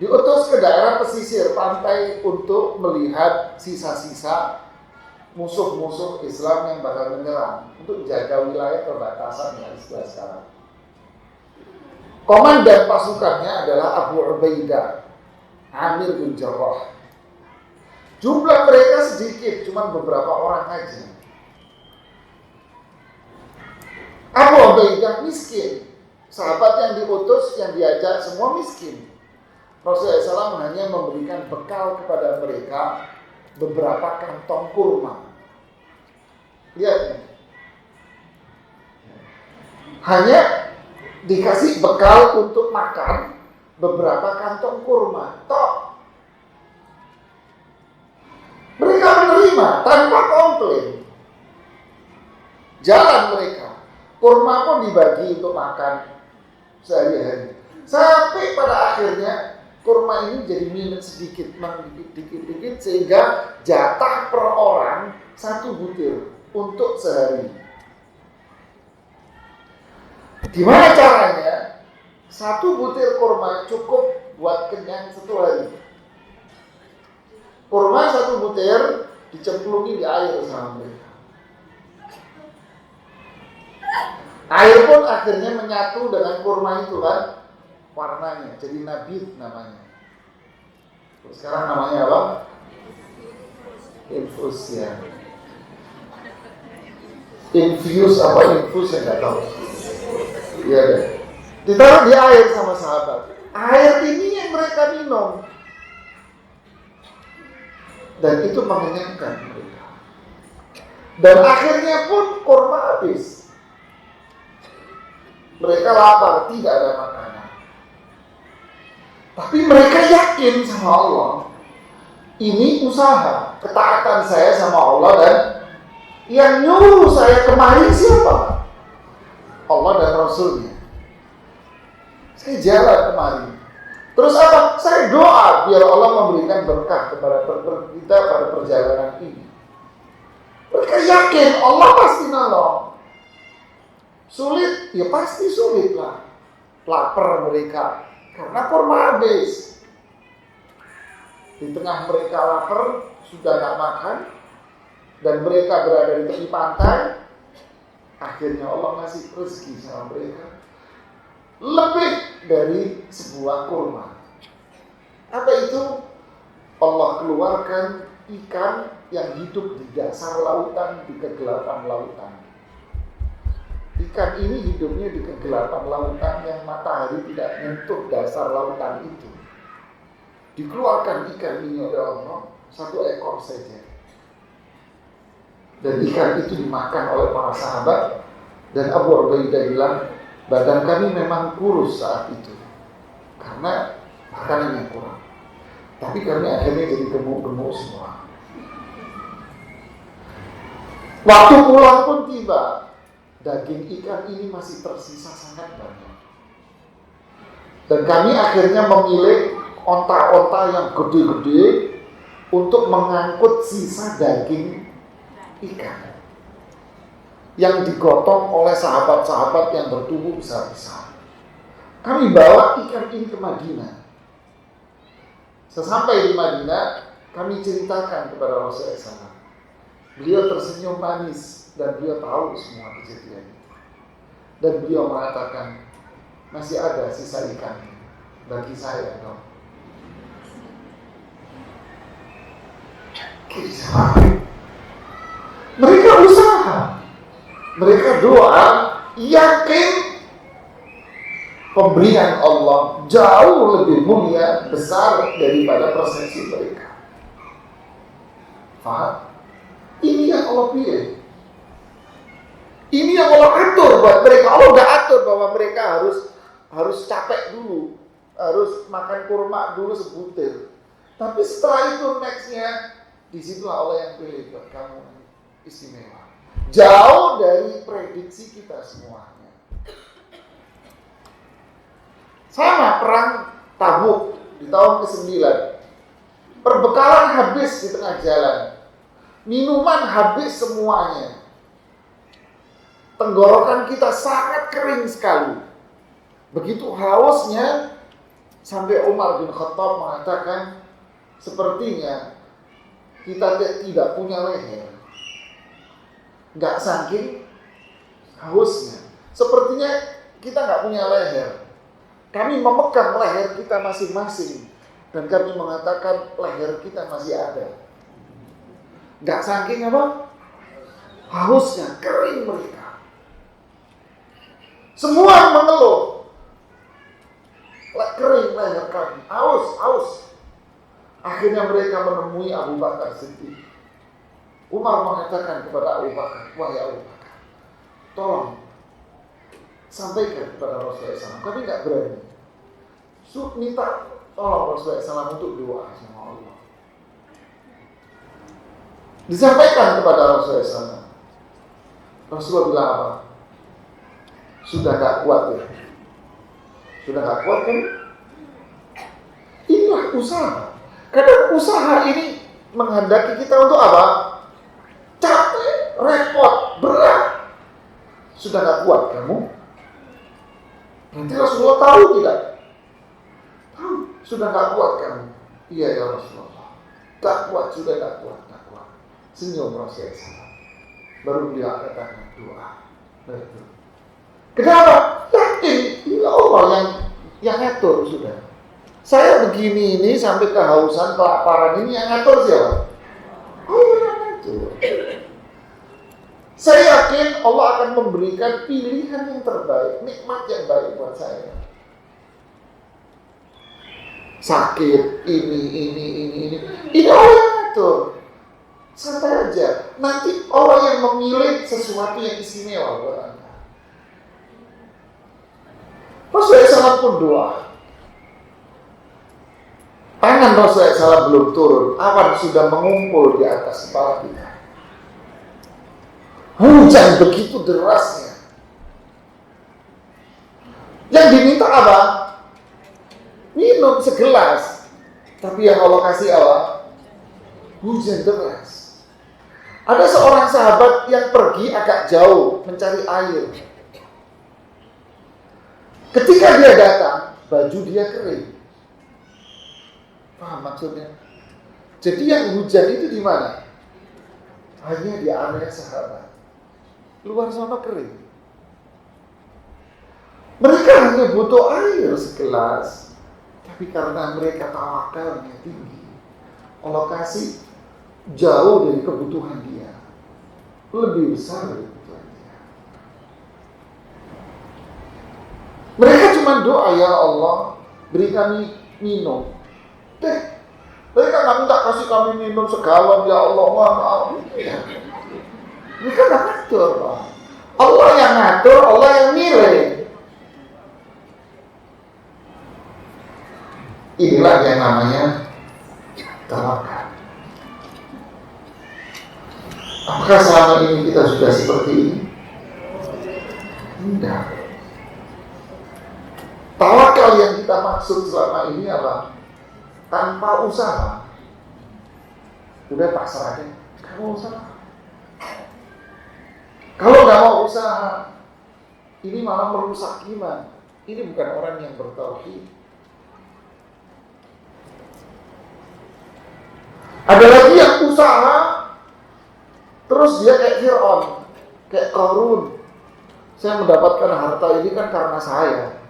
diutus ke daerah pesisir pantai untuk melihat sisa-sisa musuh-musuh Islam yang bakal menyerang, untuk jaga wilayah perbatasan yang sebelah sekarang. Komandan pasukannya adalah Abu Ubaidah Amir bin Jarrah. Jumlah mereka sedikit, cuma beberapa orang aja. Abu Ubaidah miskin. Sahabat yang diutus, yang diajak semua miskin. Rasulullah SAW hanya memberikan bekal kepada mereka beberapa kantong kurma. Lihat, hanya dikasih bekal untuk makan beberapa kantong kurma. Tok. Mereka menerima tanpa komplain. Jalan mereka. Kurma pun dibagi untuk makan sehari-hari. Sampai pada akhirnya kurma ini jadi minum sedikit, dikit-dikit, sehingga jatah per orang 1 butir untuk sehari. Gimana caranya? 1 butir kurma cukup buat kenyang 1 hari. Kurma 1 butir dicemplungi di air sama mereka. Air pun akhirnya menyatu dengan kurma itu kan, warnanya jadi nabit namanya. Terus sekarang namanya apa? Infus ya. Infus apa infus saya nggak tahu. Iya deh. Ditaruh di air sama sahabat. Air ini yang mereka minum. Dan itu mengenyangkan mereka. Dan akhirnya pun kurma habis. Mereka lapar, tidak ada makanan. Tapi mereka yakin sama Allah. Ini usaha, ketaatan saya sama Allah, dan yang nyuruh saya kemari siapa? Allah dan Rasulnya. Saya jalan kemari. Terus apa? Saya doa biar Allah memberikan berkah kepada kita pada perjalanan ini. Mereka yakin Allah pasti nolong. Sulit, ya pasti sulit lah. Lapar mereka karena kurma habis. Di tengah mereka lapar, sudah gak makan, dan mereka berada di tepi pantai. Akhirnya Allah ngasih rezeki sama mereka lebih dari sebuah kurma. Apa itu? Allah keluarkan ikan yang hidup di dasar lautan, di kegelapan lautan. Ikan ini hidupnya di kegelapan lautan yang matahari tidak menyentuh dasar lautan itu. Dikeluarkan ikan ini oleh Allah 1 ekor saja. Dan ikan itu dimakan oleh para sahabat. Dan Abu Ubaidah bilang, badan kami memang kurus saat itu karena makanannya kurang. Tapi kami akhirnya jadi gemuk-gemuk semua. Waktu pulang pun tiba. Daging ikan ini masih tersisa sangat banyak. Dan kami akhirnya memilih onta-onta yang gede-gede untuk mengangkut sisa daging ikan yang digotong oleh sahabat-sahabat yang bertubuh besar-besar. Kami bawa ikan ini ke Madinah. Sesampai di Madinah, kami ceritakan kepada Rasulullah SAW. Beliau tersenyum manis dan beliau tahu semua kejadian itu. Dan beliau mengatakan, masih ada sisa ikan bagi saya dong. Mereka usaha, mereka doa, yakin pemberian Allah jauh lebih mulia, besar daripada persepsi mereka. Faham? Ini yang Allah pilih. Ini yang Allah atur buat mereka. Allah udah atur bahwa mereka harus capek dulu, harus makan kurma dulu sebutir. Tapi setelah itu nextnya, disitulah Allah yang pilih buat kamu istimewa. Jauh dari prediksi kita semuanya. Sama perang Tabuk di tahun ke-9. Perbekalan habis di tengah jalan. Minuman habis semuanya. Tenggorokan kita sangat kering sekali. Begitu hausnya, Sampai Umar bin Khattab mengatakan, sepertinya kita tidak punya leher. Nggak saking hausnya. Sepertinya kita nggak punya leher. Kami memegang leher kita masing-masing. Dan kami mengatakan leher kita masih ada. Nggak saking apa? Hausnya, kering mereka. Semua mengeluh. Kering leher kami, haus. Akhirnya mereka menemui Abu Bakar Siddiq. Umar mengatakan kepada Abu Bakar, wahai Abu Bakar, tolong sampaikan kepada Rasulullah SAW. Kami nggak berani. Minta tolong Rasulullah SAW untuk doa sama Allah. Disampaikan kepada Rasulullah SAW. Rasulullah bilang apa? Sudah nggak kuat ya? Sudah nggak kuat kan? Inilah usaha. Karena usaha ini menghendaki kita untuk apa? Capek, repot, berat. Sudah nggak kuat kamu? Nanti Rasulullah tahu tidak? Tahu. Sudah nggak kuat kamu? Iya ya Rasulullah. Nggak kuat, sudah nggak kuat. Senyum Rasulullah SAW. Baru dia katakan doa. Betul. Kenapa? Yakin ini Allah yang ngatur sudah. Saya begini ini sampai kehausan, kelaparan ini yang ngatur siapa? Allah yang ngatur. Saya yakin Allah akan memberikan pilihan yang terbaik, nikmat yang baik buat saya. Sakit ini. Ini Allah yang ngatur. Santai aja. Nanti Allah yang memilih sesuatu yang istimewa buat Anda. Rasulullah SAW pun doa. Tangan Rasulullah SAW belum turun, awan sudah mengumpul di atas kepala kita. Hujan begitu derasnya. Yang diminta apa? Minum segelas. Tapi yang Allah kasih apa? Hujan deras. Ada seorang sahabat yang pergi agak jauh mencari air. Ketika dia datang, baju dia kering. Paham maksudnya? Jadi yang hujan itu di mana? Hanya di area sahabat. Luar sana kering. Mereka hanya butuh air segelas. Tapi karena mereka tawakalnya tinggi, Allah kasih jauh dari kebutuhan dia. Lebih besar dari kebutuhan dia. Mereka cuma doa, ya Allah, beri kami minum. Mereka nggak minta kasih kami minum segalon, ya Allah, maaf. Mereka nggak ngatur, Pak. Allah yang ngatur, Allah yang milih. Inilah yang namanya tawakal. Apakah selama ini kita sudah seperti ini? Tidak. Tawakal yang kita maksud selama ini apa? Tanpa usaha. Udah pasrah aja. Kamu usaha. Kalau nggak mau usaha, ini malah merusak iman. Ini bukan orang yang bertauhid. Ada lagi yang usaha, terus dia kayak Fir'aun, kayak Qarun. Saya mendapatkan harta ini kan karena saya.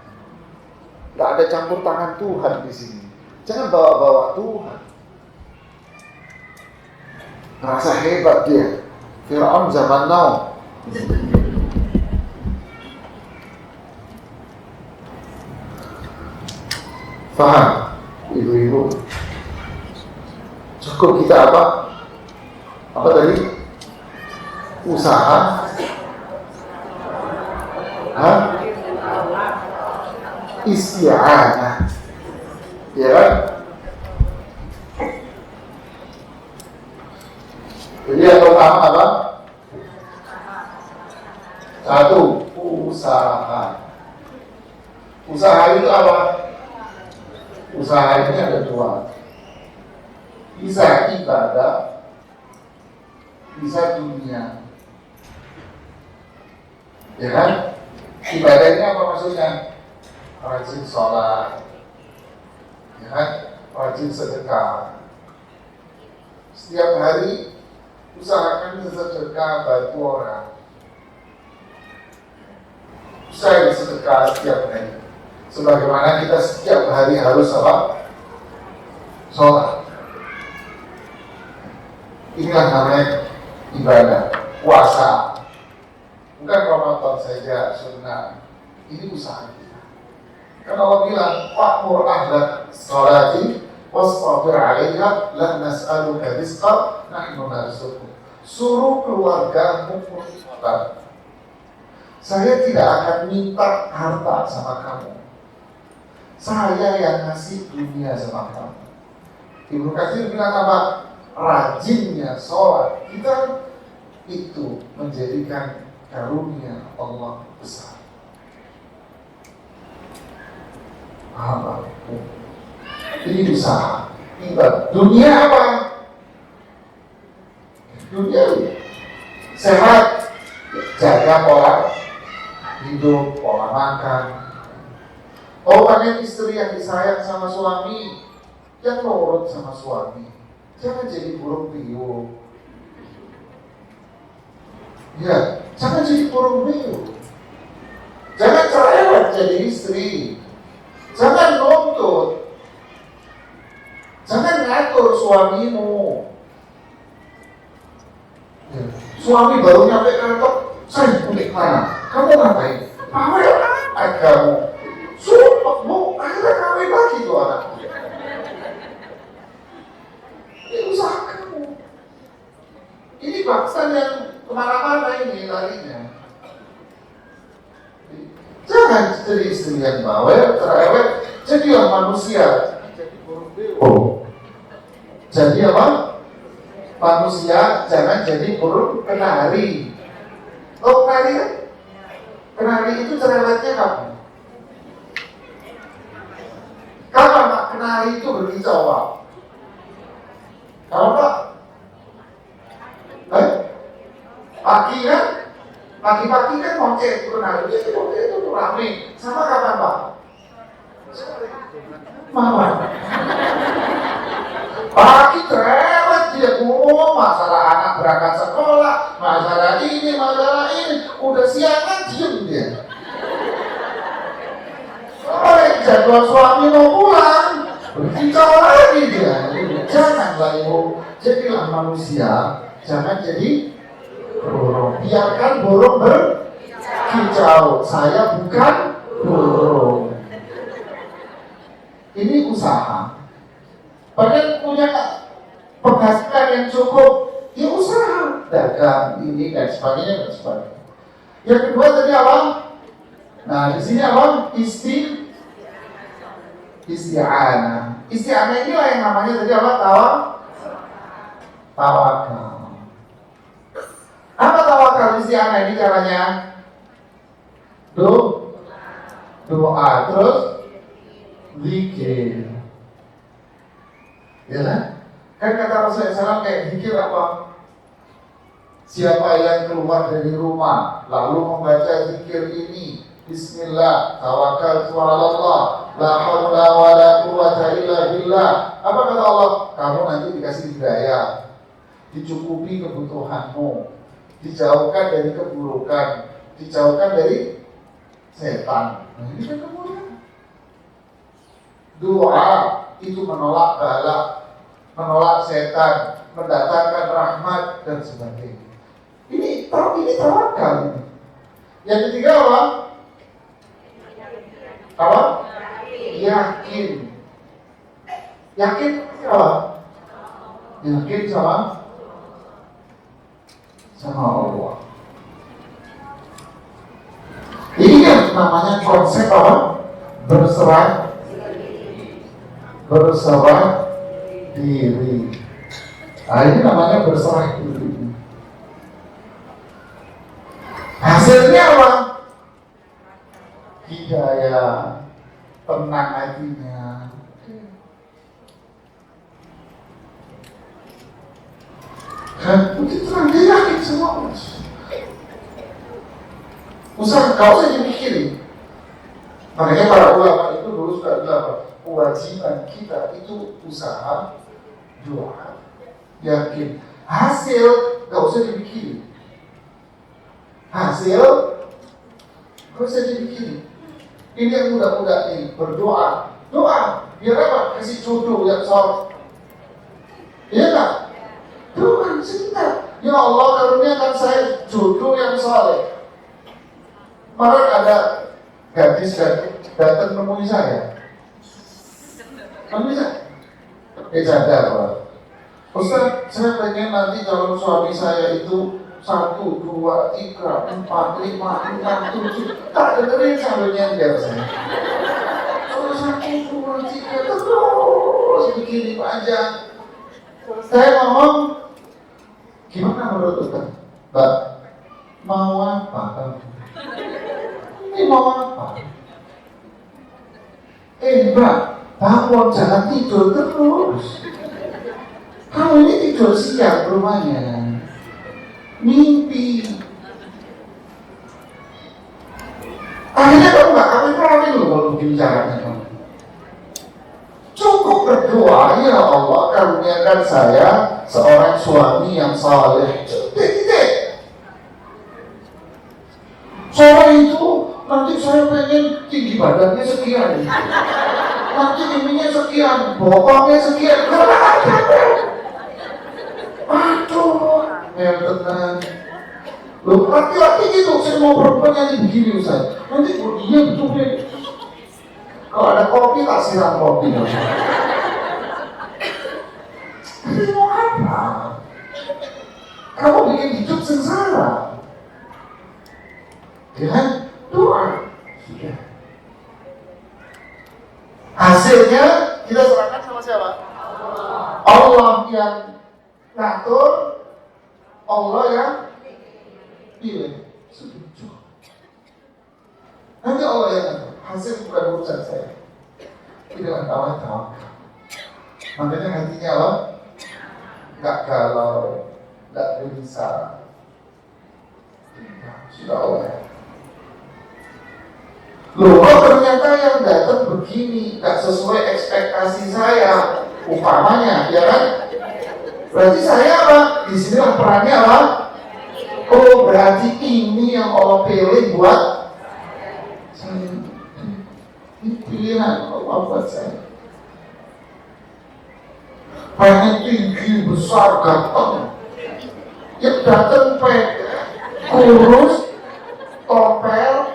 Nggak ada campur tangan Tuhan di sini. Jangan bawa-bawa Tuhan. Merasa hebat dia. Fir'aun zaman now. Faham, ibu-ibu? Cukup kita apa? Apa tadi? Usaha. Isti'anah. Ya kan? Jadi yang pertama apa? Satu, usaha. Usaha itu apa? Usaha ini ada dua. Bisa ibadah, bisa dunia. Ya kan? Ibadah ini apa maksudnya? Rajin sholat, ya kan? Rajin sedekah. Setiap hari usahakan sedekah, bantu orang. Usahakan sedekah setiap hari. Sebagaimana kita setiap hari harus apa? Sholat. Inilah namanya ibadah, puasa. Bukan Ramadan saja, sunnah. Ini usaha kita. Karena Allah bilang, "Fa'mur ahlak sholati wastabir 'alaiha la nas'aluka rizqan nahnu narzuquk." Suruh keluargamu beribadah. Saya tidak akan minta harta sama kamu. Saya yang ngasih dunia sama kamu. Ibnu Katsir bilang apa? Rajinnya sholat kita itu menjadikan karunia Allah besar. Paham? Ini usaha. Dunia apa? Dunia sehat, jaga pola hidup, pola makan. Oh, banyak istri yang disayang sama suami, yang nurut sama suami. Jangan jadi burung piyuk. Ya, jangan jadi burung piyuk. Jangan cerewet jadi istri. Jangan nuntut. Jangan ngatur suamimu. Ya. Suami baru nyampe kantor, saya balik mana? Kamu ngapain? Pawel kamu. Sumpah, mau akhirnya kawin lagi tuh anak. Ini usaha kamu. Ini bangsa yang kemana-mana ini larinya. Jangan jadi istri yang bawel, cerewet. Jadilah manusia. Oh. Jadi apa? Manusia, jangan jadi burung kenari. Oh, kenari kan? Kenari itu cerewetnya kamu. Kalau anak kenari itu berkicau, Pak. Kalau Pak, pagi kan? Pagi-pagi kan ngoceh itu kenari. Jadi ngoceh itu rame. Sama kapan, Pak? Mama. Pagi cerewet dia ngomong masalah anak berangkat sekolah, masalah ini. Udah siangan diem dia. Jadwal suami mau pulang, berkicau lagi dia. Janganlah ibu, jadilah manusia, jangan jadi burung. Biarkan burung berkicau. Saya bukan burung. Ini usaha. Padahal punya penghasilan yang cukup, ya usaha, dagang ini dan sebagainya. Yang kedua tadi apa? Nah, di sini apa? Isti'anah. Isti'anah inilah yang namanya tadi apa? Tawakal. Apa tawakal isti'anah ini caranya? Doa, terus zikir. Ya kan? Kan kata Rasulullah SAW kayak zikir apa? Siapa yang keluar dari rumah lalu membaca zikir ini, Bismillah, tawakkaltu 'ala Allah, la haula wa la quwwata illa billah. Apa kata Allah? Kamu nanti dikasih hidayah, dicukupi kebutuhanmu, dijauhkan dari keburukan, dijauhkan dari setan. Nah, ini kan kemudian doa itu menolak bala, menolak setan, mendatangkan rahmat dan sebagainya. Ini tawakal. Yang ketiga apa? Apa? Yakin. Yakin apa? Yakin sama Allah. Ini kan namanya konsep apa? Berserah diri. Nah, ini namanya berserah diri. Hasilnya apa? Hidayah, tenang hatinya. Kan begitu dia yakin sama Allah. Usaha kau saja mikirin. Makanya para ulama itu dulu suka bilang, kewajiban kita itu usaha, doa, yakin. Hasil gak usah dipikirin. Hasil gak usah dipikirin. Ini yang muda-muda nih, berdoa. Doa, biar apa? Kasih jodoh yang soleh. Iya gak? Doa sebentar. Ya Allah, karuniakan saya jodoh yang soleh. Kemarin ada gadis datang menemui saya. Kan bisa? Sadar Pak. Ustaz, saya pengen nanti calon suami saya itu 1, 2, 3, 4, 5, 6, 7. Tak dengerin sambil nyender saya. Kalau 1, 2, 3 terus begini panjang. Saya ngomong, gimana menurut Ustaz? Mbak, mau apa kamu? Ini mau apa? Mbak, bangun, jangan tidur terus. Kamu ini tidur siang rumahnya. Mimpi. Akhirnya kamu gak kawin loh kalau begini caranya. Cukup berdoa, ya Allah karuniakan saya seorang suami yang saleh. Titik. Sore itu nanti saya pengen tinggi badannya sekian. Nanti ininya sekian, bokongnya sekian. Aduh, yang tenang. Loh, laki-laki gitu, saya mau perempuan yang begini Ustaz. Nanti dia betul deh. Kalau ada kopi, tak siram kopi. Ini mau apa? Kamu bikin hidup sengsara. Dengan doa. Sudah. Hasilnya kita serahkan sama siapa? Allah yang ngatur, Allah yang pilih. Sudah. Nanti Allah yang ngatur. Hasil bukan urusan saya. Tidak tawakal. Makanya hatinya Allah nggak galau, nggak gelisah. Sudah Allah. Loh, kok ternyata yang datang begini, gak sesuai ekspektasi saya, umpamanya, ya kan? Berarti saya apa? Di sini perannya apa? Oh, berarti ini yang Allah pilih buat saya. Ini pilihan Allah buat saya. Pengen tinggi, besar, ganteng. Yang datang pendek, kurus, topel.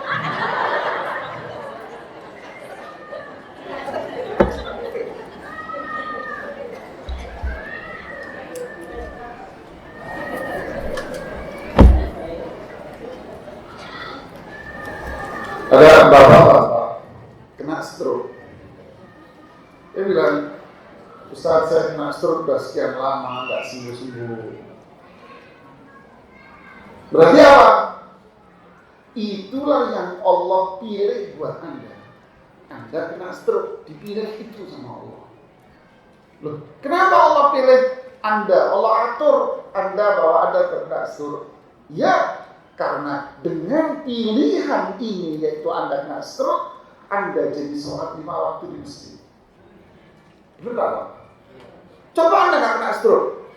Ada bapak kena stroke. Dia bilang, Ustaz, saya kena stroke udah sekian lama, nggak sembuh-sembuh. Berarti apa? Itulah yang Allah pilih buat Anda. Anda kena stroke, dipilih itu sama Allah. Loh, kenapa Allah pilih Anda? Allah atur Anda bahwa Anda kena stroke. Ya, karena dengan pilihan ini, yaitu Anda kena stroke, Anda jadi sholat 5 waktu di masjid. Benar? Coba Anda nggak kena stroke.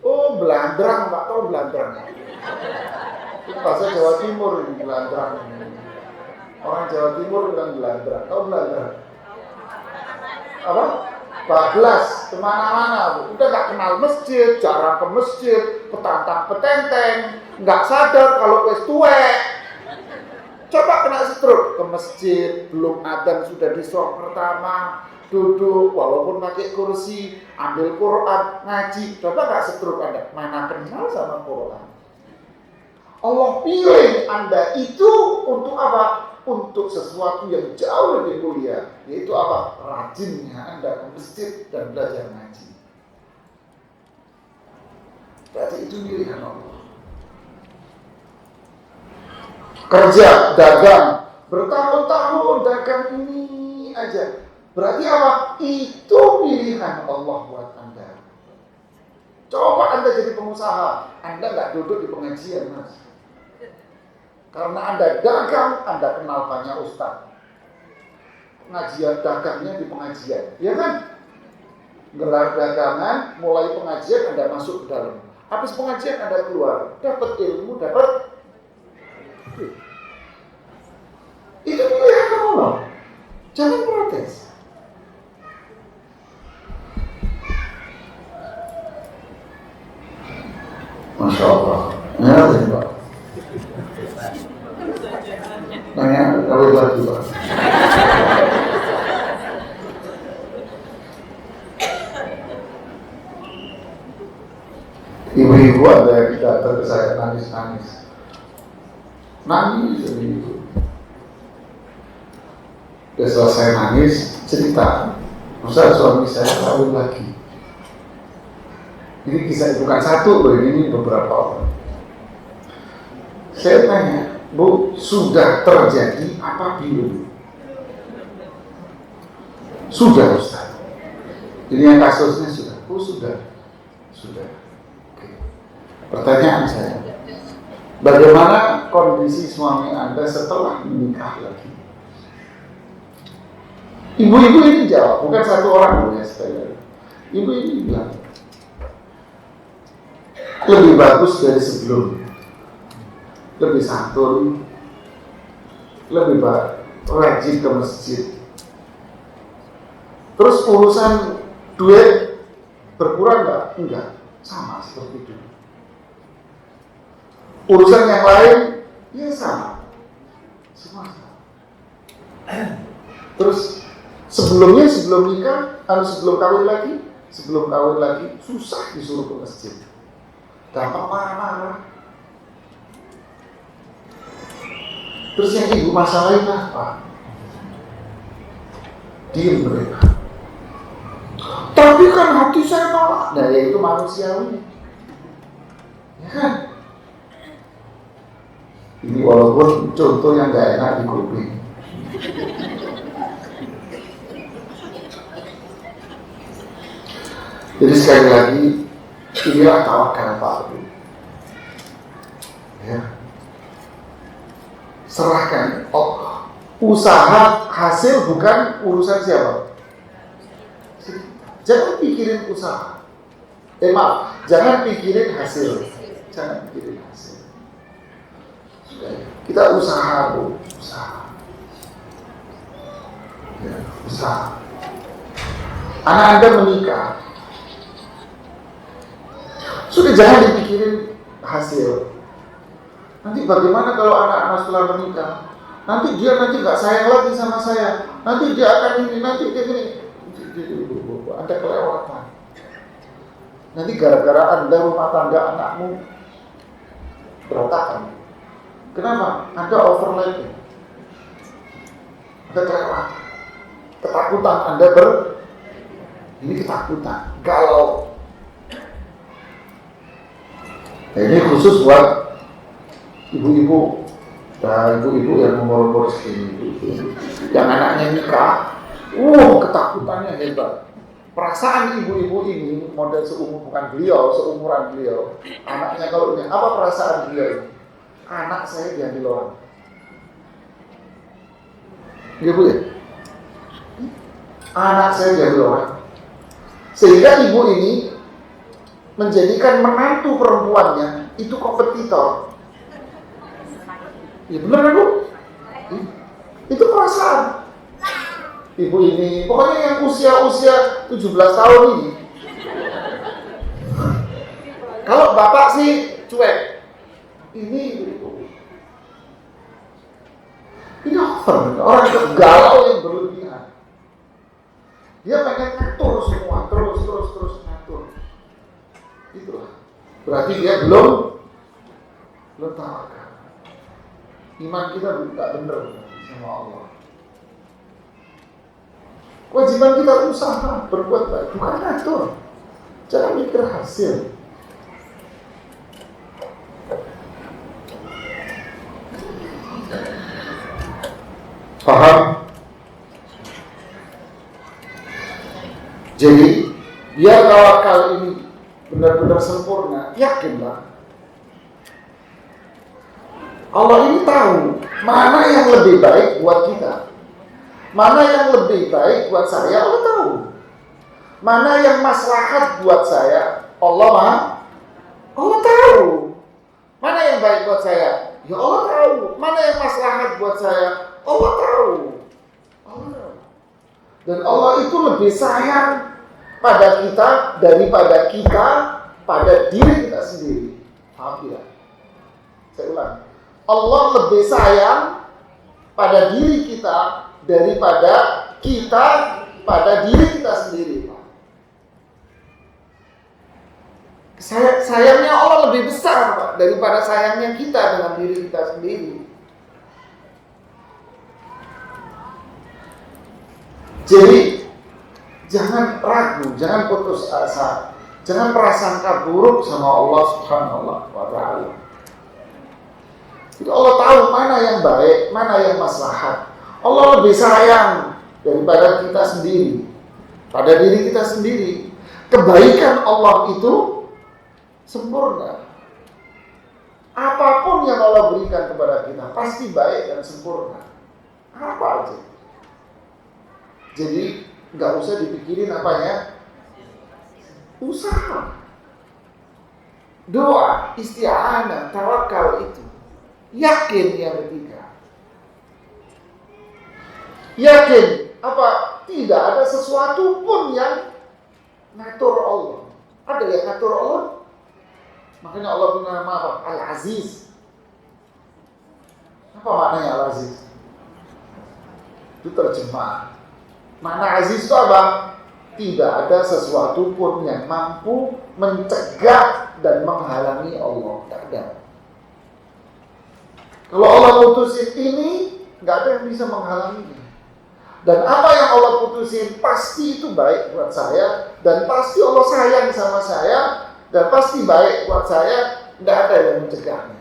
Oh, belandrang, nggak tahu belandrang. Itu bahasa Jawa Timur ini, belandrang. Orang Jawa Timur bilang belandrang. Tahu belandrang? Apa? Bablas, kemana-mana. Udah nggak kenal masjid, jarang ke masjid, petantang-petenteng, nggak sadar kalau wis tuwek. Coba kena stroke ke masjid, belum adzan sudah di shaf pertama, duduk walaupun pakai kursi, ambil Quran, ngaji. Coba nggak stroke Anda, mana kenal sama Quran. Allah pilih Anda itu untuk apa? Untuk sesuatu yang jauh lebih mulia, yaitu apa? Rajinnya Anda ke masjid dan belajar ngaji. Berarti itu pilihan Allah. Kerja, dagang, bertahun-tahun dagang ini aja. Berarti apa? Itu pilihan Allah buat Anda. Coba Anda jadi pengusaha, Anda nggak duduk di pengajian, Mas. Karena Anda dagang, Anda kenal banyak ustaz. pengajian dagangnya di pengajian, ya kan? Gelar dagangan, mulai pengajian Anda masuk ke dalam. Habis pengajian Anda keluar, dapat ilmu, dapat itu dimuliakan Allah. Jangan protes. Masya Allah. Ya, Pak. Nanya kawin lagi, Pak. Ibu-ibu ada yang datang ke saya nangis-nangis. Nangis jadi ibu. Udah selesai nangis, cerita. Masa suami saya kawin lagi. Ini kisah bukan satu loh, ini beberapa orang. Saya tanya, Bu, sudah terjadi apa belum? Sudah, Ustaz. Ini yang kasusnya sudah. Oh, sudah. Sudah. Oke. Pertanyaan saya, bagaimana kondisi suami Anda setelah menikah lagi? Ibu-ibu ini jawab, bukan satu orang loh ya sekali lagi. Ibu ini bilang, lebih bagus dari sebelumnya, lebih santun, lebih rajin ke masjid. Terus urusan duit berkurang nggak? Enggak, sama seperti itu. Urusan yang lain, ya sama, semua sama. Terus sebelum nikah, sebelum kawin lagi, susah disuruh ke masjid. Gampang marah-marah. Terus yang ibu masalahin apa? Diam mereka. Tapi kan hati saya nolak. Nah, ya itu manusiawi. Ya kan? Ini walaupun contoh yang gak enak di kuping. Jadi sekali lagi, inilah tawakal Pak. Ya. Serahkan. Oh, usaha hasil bukan urusan siapa. Jangan pikirin usaha. Maaf, jangan pikirin hasil. Jangan pikirin hasil. Kita usaha, Bu. Usaha. Ya, usaha. Anak Anda menikah. Sudah jangan dipikirin hasil. Nanti bagaimana kalau anak-anak setelah menikah? Nanti dia nggak sayang lagi sama saya. Nanti dia akan ini, nanti dia ini. Anda kelewatan. Nanti gara-gara Anda rumah tangga anakmu berantakan. Kenapa? Anda overlapping. Anda kelewatan. Ketakutan Anda ini ketakutan. Galau. Nah, ini khusus buat ibu-ibu, ibu-ibu yang umur segini, yang anaknya nikah, ketakutannya hebat. Perasaan ibu-ibu ini model seumuran beliau, anaknya kalau ini apa perasaan beliau? Anak saya diambil orang, ibu ya, anak saya diambil orang, sehingga ibu ini menjadikan menantu perempuannya itu kompetitor. Ya benar kan Bu? Itu perasaan ibu ini, pokoknya yang usia 17 tahun ini. Kalau bapak sih cuek. Ini over, orang galau yang berlebihan. Dia pengen ngatur semua, terus ngatur. Itulah. Berarti dia belum tawakal. Iman kita tak benar sama Allah. Kewajiban kita usaha berbuat baik, bukan ngatur. Jangan mikir hasil. Paham? Jadi biar tawakal ini benar-benar sempurna, yakinlah Allah ini tahu mana yang lebih baik buat kita. Mana yang lebih baik buat saya, Allah tahu. Mana yang maslahat buat saya, Allah tahu. Mana yang baik buat saya, ya Allah tahu. Mana yang maslahat buat saya, Allah tahu. Dan Allah itu lebih sayang pada kita daripada kita pada diri kita sendiri. Paham tidak? Saya ulang. Allah lebih sayang pada diri kita daripada kita pada diri kita sendiri. Sayangnya Allah lebih besar, Pak, daripada sayangnya kita dengan diri kita sendiri. Jadi jangan ragu, jangan putus asa, jangan prasangka buruk sama Allah Subhanahu wa Ta'ala. Jadi Allah tahu mana yang baik, mana yang maslahat. Allah lebih sayang daripada kita sendiri, pada diri kita sendiri. Kebaikan Allah itu sempurna. Apapun yang Allah berikan kepada kita pasti baik dan sempurna. Apa aja. Jadi nggak usah dipikirin apanya. Usaha, doa, isti'anah, tawakal itu. Yakin yang ketiga. Yakin apa? Tidak ada sesuatu pun yang ngatur Allah. Ada yang ngatur Allah? Makanya Allah punya nama apa? Al-Aziz. Apa maknanya Al-Aziz? Itu terjemah. Makna Aziz itu apa? Tidak ada sesuatu pun yang mampu mencegah dan menghalangi Allah. Tidak ada. Kalau Allah putusin ini, nggak ada yang bisa menghalanginya. Dan apa yang Allah putusin pasti itu baik buat saya, dan pasti Allah sayang sama saya, dan pasti baik buat saya, tidak ada yang mencegahnya.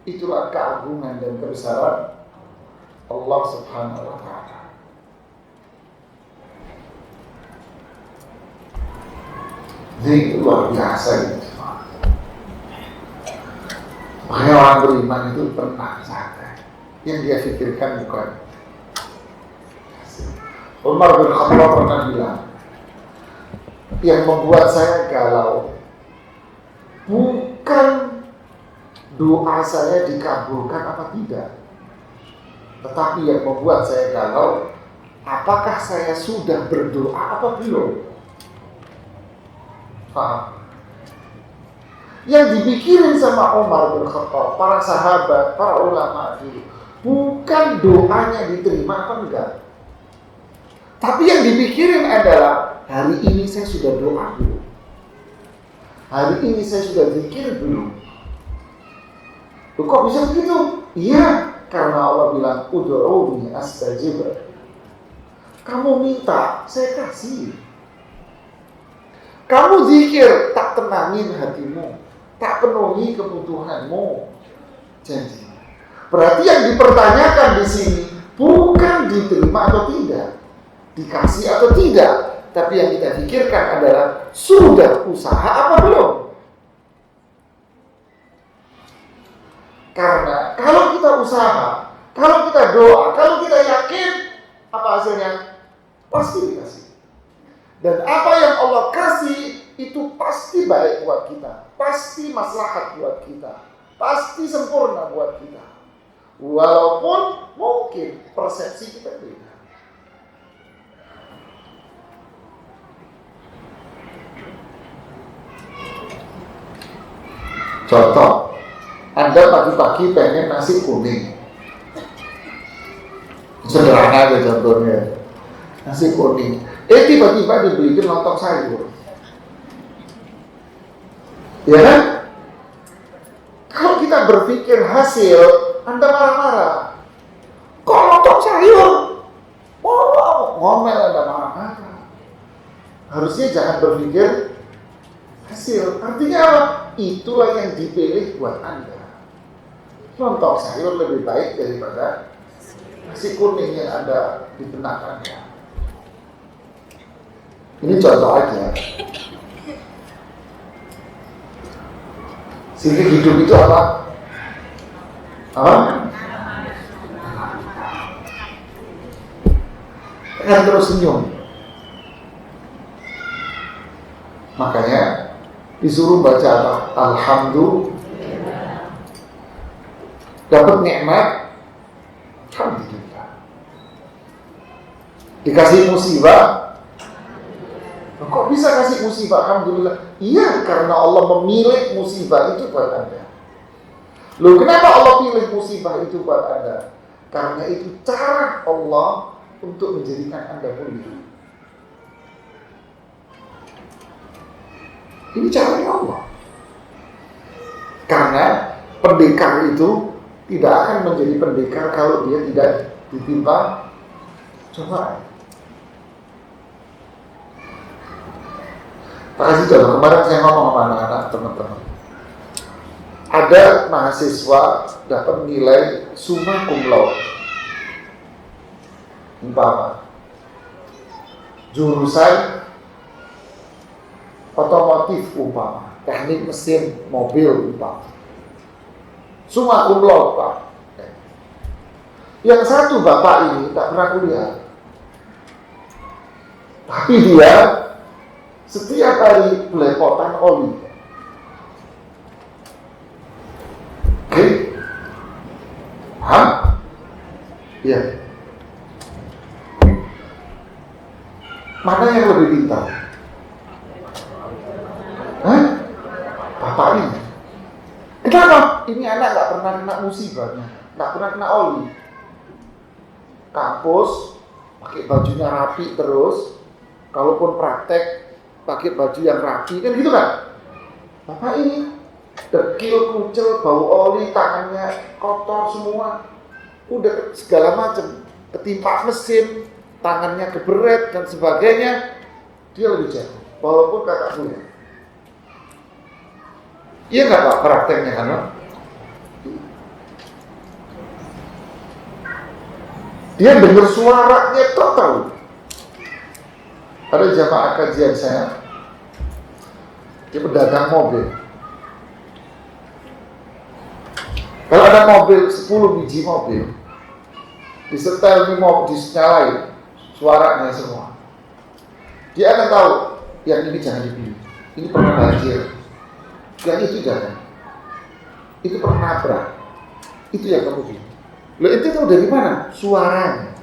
Itulah keagungan dan kebesaran Allah Subhanahu wa Ta'ala. Jadi luar biasa itu. Makanya orang beriman itu pernah sadar. Yang dia pikirkan bukan. Umar bin Khattab pernah bilang, yang membuat saya galau bukan doa saya dikabulkan apa tidak, tetapi yang membuat saya galau, apakah saya sudah berdoa apa belum. Paham? Yang dipikirin sama Umar bin Khattab, para sahabat, para ulama dulu, bukan doanya diterima apa enggak, tapi yang dipikirin adalah hari ini saya sudah doa belum, hari ini saya sudah zikir belum. Kok bisa begitu? Iya, karena Allah bilang ud'uuni astajib. Kamu minta, saya kasih. Kamu zikir, tak tenangin hatimu, tak penuhi kebutuhanmu. Janji. Berarti yang dipertanyakan di sini bukan diterima atau tidak, dikasih atau tidak, tapi yang kita pikirkan adalah sudah usaha apa belum. Karena kalau kita usaha, kalau kita doa, kalau kita yakin, apa hasilnya? Pasti dikasih. Dan apa yang Allah kasih itu pasti baik buat kita, pasti maslahat buat kita, pasti sempurna buat kita. Walaupun mungkin persepsi kita beda. Contoh, Anda pagi-pagi pengen nasi kuning. Sederhana aja contohnya. Nasi kuning. Tiba-tiba dibelikan lontong sayur. Ya kan? Kalau kita berpikir hasil, Anda marah-marah. Kok lontong sayur? Oh, ngomel Anda marah-marah. Harusnya jangan berpikir hasil. Artinya apa? Itulah yang dipilih buat Anda. Lontong sayur lebih baik daripada nasi kuning yang ada di benak Anda. Ini contoh aja. Sehingga hidup itu apa? akan terus senyum. Makanya disuruh baca apa? Alhamdulillah. Dapat nikmat, alhamdulillah. Dikasih musibah, kok bisa kasih musibah? Alhamdulillah. Iya, karena Allah memilih musibah itu buat Anda. Loh, kenapa Allah pilih musibah itu buat Anda? Karena itu cara Allah untuk menjadikan Anda mulia. Ini caranya Allah. Karena pendekar itu tidak akan menjadi pendekar kalau dia tidak ditimpa cobaan. Makasih contoh, kemarin saya ngomong sama anak-anak teman-teman. Ada mahasiswa dapat nilai summa cum laude. Umpama jurusan otomotif, umpama teknik mesin mobil, umpama summa cum laude, Pak. Yang satu bapak ini tak pernah kuliah, tapi dia setiap hari belepotan oli. Oke? Paham? Iya. Mana yang lebih pintar? Hah? Bapak ini. Kenapa? Ini anak gak pernah kena musibahnya, gak pernah kena oli. Kampus pakai bajunya rapi terus, kalaupun praktek pakai baju yang rapi, kan gitu kan? Bapak ini dekil, kucel, bau oli, tangannya kotor semua, udah segala macam, ketimpa mesin, tangannya keberet dan sebagainya, dia lebih jago, walaupun kakak punya. Iya nggak Pak prakteknya kan? Dia dengar suaranya total. Ada jamaah kajian saya, dia pedagang mobil. Kalau ada mobil 10 biji mobil, disetel ini mau dinyalain suaranya semua, dia akan tahu yang ini jangan dipilih, ini pernah banjir, yang itu jangan, itu pernah nabrak, itu yang kamu pilih. Loh, itu tahu dari mana? Suaranya.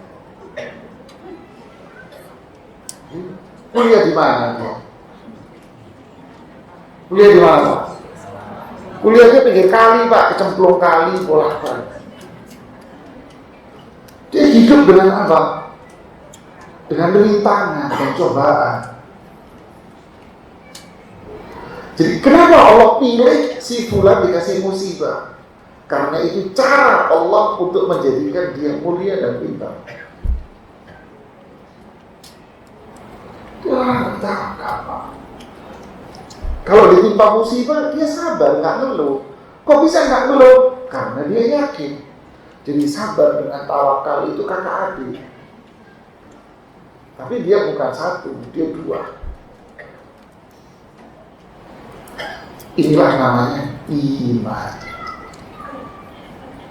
Kuliah di mana dia? Kuliah di mana Pak? Kuliahnya pinggir kali Pak, kecemplung kali, bolak-balik. Dia hidup dengan apa? Dengan rintangan dan cobaan. Jadi kenapa Allah pilih si fulan dikasih musibah? Karena itu cara Allah untuk menjadikan dia mulia dan pintar. Dia tak. Kalau ditimpa musibah, dia sabar, nggak ngeluh. Kok bisa nggak ngeluh? Karena dia yakin. Jadi sabar dengan tawakal itu kakak adik. Tapi dia bukan satu, dia dua. Inilah namanya iman.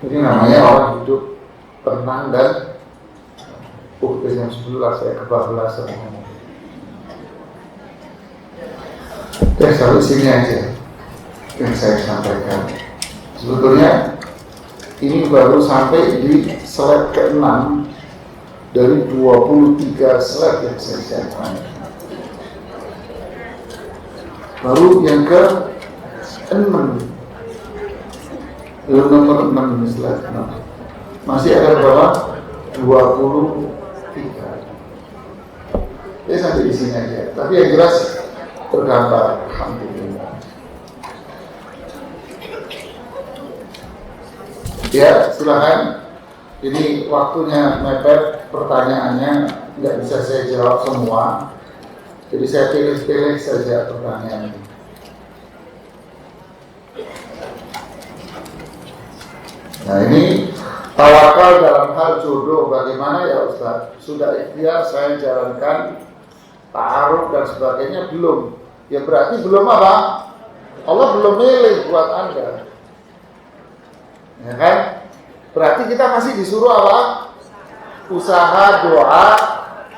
Jadi namanya orang hidup tenang dan jam 11 saya kebablasan ngomong. Ya sampai sini aja yang saya sampaikan. Sebetulnya ini baru sampai di slide ke-6 dari 23 slide yang saya siapkan. Baru yang ke-6, nomor 6 slide 6. Masih ada berapa? 23. Ya sampai di sini aja. Tapi yang jelas tergambar, alhamdulillah. Ya, silakan. Ini waktunya mepet, pertanyaannya nggak bisa saya jawab semua. Jadi saya pilih-pilih saja pertanyaannya. Nah ini tawakal dalam hal jodoh bagaimana ya Ustaz? Sudah ikhtiar saya jalankan, ta'aruf dan sebagainya belum. Ya berarti belum apa? Allah belum milih buat Anda. Ya kan? Berarti kita masih disuruh apa? Usaha, doa,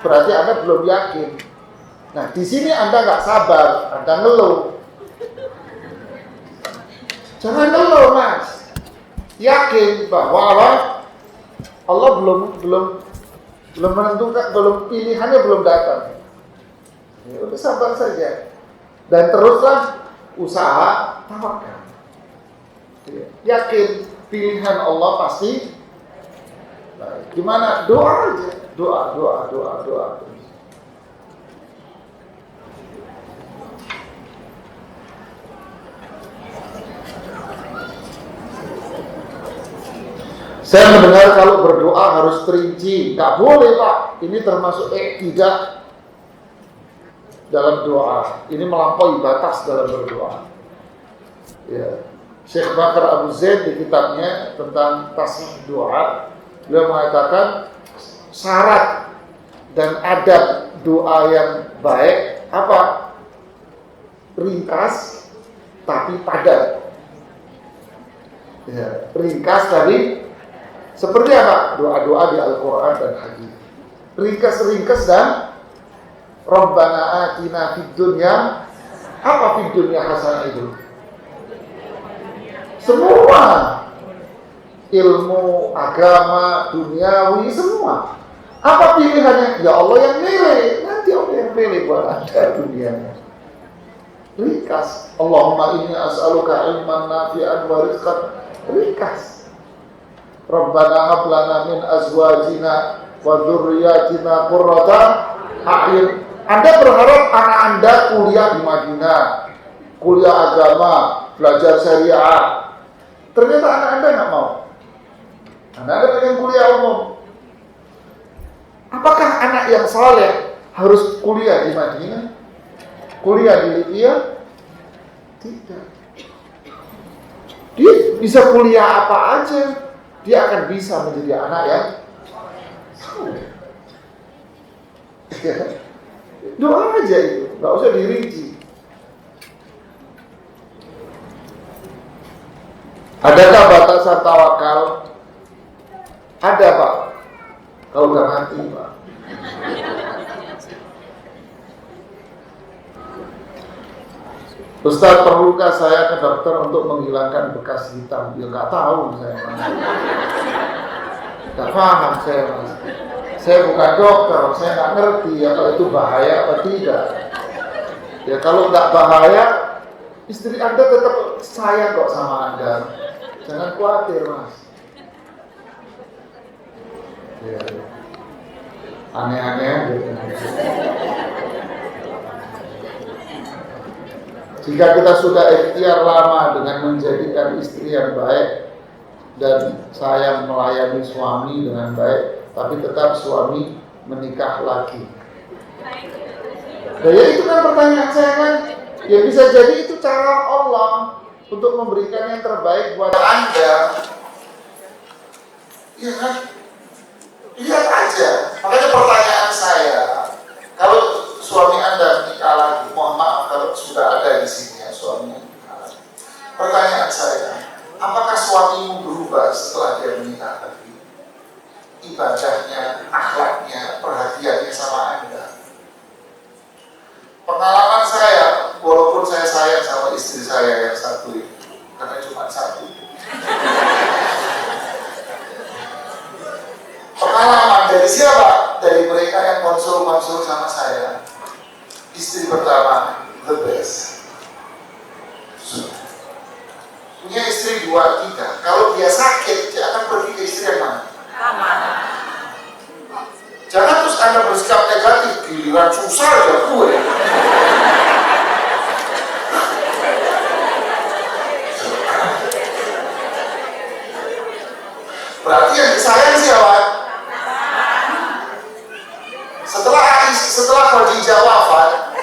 berarti Anda belum yakin. Nah, di sini Anda nggak sabar, Anda ngeluh. Jangan ngeluh, Mas. Yakin bahwa Allah belum menentukan, pilihannya belum datang. Ya, udah sabar saja. Dan teruslah usaha tawakal. Yakin pilihan Allah pasti. Nah, gimana? Doa aja. Doa. Saya mendengar kalau berdoa harus perinci. Nggak boleh, Pak. Ini termasuk tidak dalam doa. Ini melampaui batas dalam berdoa. Ya. Syekh Bakar Abu Zaid di kitabnya tentang tasbih doa, beliau mengatakan syarat dan adab doa yang baik apa? Ringkas tapi padat. Ya, ringkas tapi seperti apa? Doa-doa di Al-Quran dan hadis. Ringkas dan Rabbana atina fid dunya. Apa fid dunya hasanah itu? Semua. Ilmu, agama, duniawi, semua. Apa pilihannya? Ya Allah yang milih. Nanti Allah yang pilih buat Anda dunianya. Ringkas. Allahumma inni as'aluka ilman nafi'an wa rizqan. Ringkas. Rabbana hab lana min azwajina wa dzurriyyatina qurrata a'yun. Anda berharap anak Anda kuliah di Madinah, kuliah agama, belajar syariah. Ternyata anak Anda nggak mau. Anak Anda pengen kuliah umum. Apakah anak yang saleh harus kuliah di Madinah? Kuliah di Libya? Tidak. Dia bisa kuliah apa aja. Dia akan bisa menjadi anak yang saleh. Doa aja itu, nggak usah dirinci. Adakah batasan tawakal? Ada, Pak. Kalau nggak mati, Pak. Ustaz, perlukah saya ke dokter untuk menghilangkan bekas hitam? Ya nggak tahu saya, Mas. Nggak paham saya, Mas. Saya bukan dokter, saya nggak ngerti apa itu bahaya apa tidak. Ya kalau nggak bahaya, istri Anda tetap sayang kok sama Anda. Jangan khawatir, Mas. Ya. Aneh-aneh aja. Jika kita sudah ikhtiar lama dengan menjadikan istri yang baik dan sayang melayani suami dengan baik, tapi tetap suami menikah lagi. Nah, ya itu kan pertanyaan saya kan. Ya bisa jadi itu cara Allah untuk memberikan yang terbaik buat Anda. Iya kan? Lihat aja. Makanya pertanyaan saya, kalau suami Anda menikah lagi, mohon maaf kalau sudah ada di sini ya suami menikah lagi. Pertanyaan saya, apakah suamimu berubah setelah dia menikah lagi? Ibadahnya, akhlaknya, perhatiannya sama Anda. Pengalaman saya, walaupun saya sayang sama istri saya yang satu ini, karena cuma satu. Pengalaman dari siapa? Dari mereka yang konsul sama saya. Istri pertama, the best. Punya istri 2, 3. Kalau dia sakit, dia akan pergi ke istri yang mana? Jangan terus Anda bersikap negatif, giliran susah ya gue. Berarti yang disayang siapa? Setelah Khadijah wafat,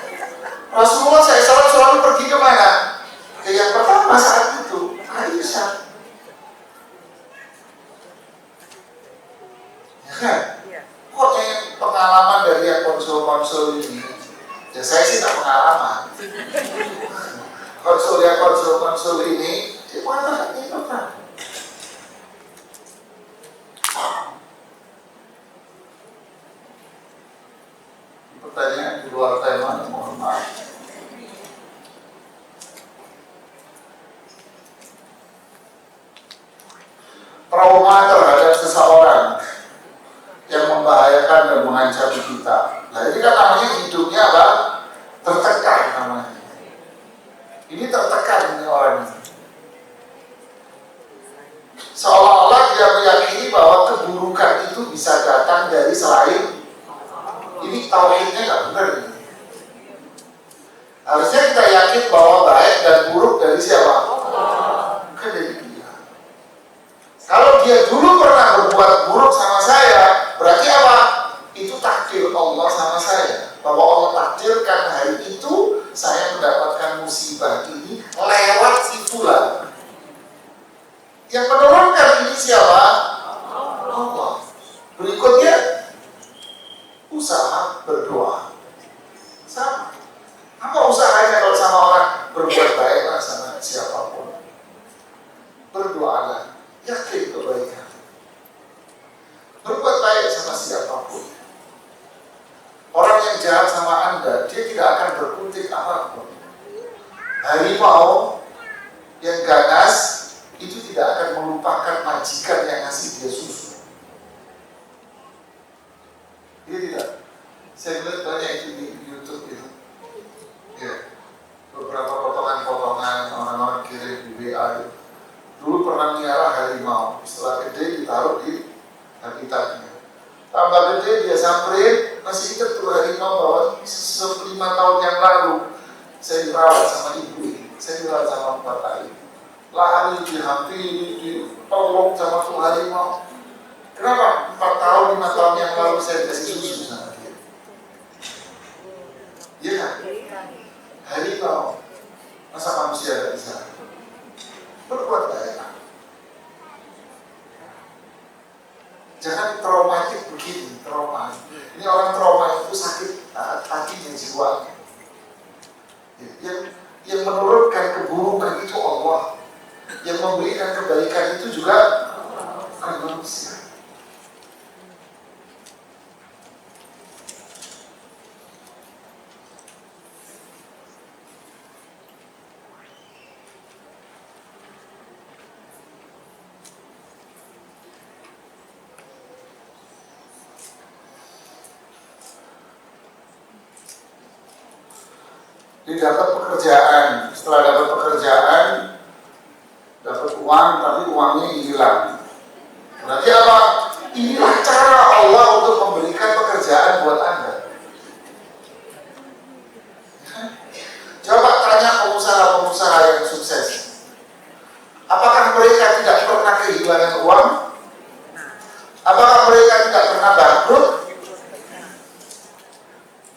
Rasulullah SAW selalu pergi ke mana? Ke yang pertama saat itu, Aisyah. Ya kan? Kok yang pengalaman dari yang konsul ini? Ya saya sih tak pengalaman. Konsul ini, mana ini kan? pertanyaan di luar tema, mohon maaf. Trauma terhadap seseorang yang membahayakan dan mengancam kita. Nah ini kan namanya hidupnya apa? Tertekan namanya. Ini tertekan ini orang ini. Seolah-olah dia meyakini bahwa keburukan itu bisa datang dari selain. Ini tauhidnya nggak benar ini. Harusnya kita yakin bahwa baik dan buruk dari siapa? Bukan dari dia. Kalau dia dulu pernah berbuat buruk sama saya, berarti apa? Itu takdir Allah sama saya. Bahwa Allah takdirkan hari itu saya mendapatkan musibah ini lewat si fulan. Yang menurunkan ini siapa? Allah. Berikutnya usaha berdoa. Sama. Apa usahanya kalau sama orang berbuat baiklah sama siapapun? Berdoalah, yakin kebaikan. Berbuat baik sama siapapun. Orang yang jahat sama Anda, dia tidak akan berkutik apapun. Harimau yang ganas itu tidak akan melupakan majikan yang ngasih dia susu. Dia tidak. Saya lihat banyak itu di YouTube itu. Ya, beberapa potongan-potongan orang-orang kirim di WA itu. Dulu pernah miara harimau, setelah gede ditaruh di habitatnya. Tambah gede dia samperin, masih ingat tuh harimau bahwa 5 tahun yang lalu saya dirawat sama ibu ini, saya dirawat sama bapak ini. Lari, dihampiri, ditolong sama tuh harimau. Kenapa? 4 tahun, 5 tahun yang lalu saya kasih susu sama dia. Iya kan? Harimau. Masa manusia tidak bisa berbuat baik? Jangan traumatik begini, trauma. Ini orang trauma itu sakit hatinya, jiwanya. Yang menurunkan keburukan itu Allah. Yang memberikan kebaikan itu juga manusia. Dia dapat pekerjaan, setelah dapat pekerjaan, dapat uang, tapi uangnya hilang. Berarti apa? Inilah cara Allah untuk memberikan pekerjaan buat Anda. Coba tanya pengusaha-pengusaha yang sukses. Apakah mereka tidak pernah kehilangan uang? Apakah mereka tidak pernah bangkrut?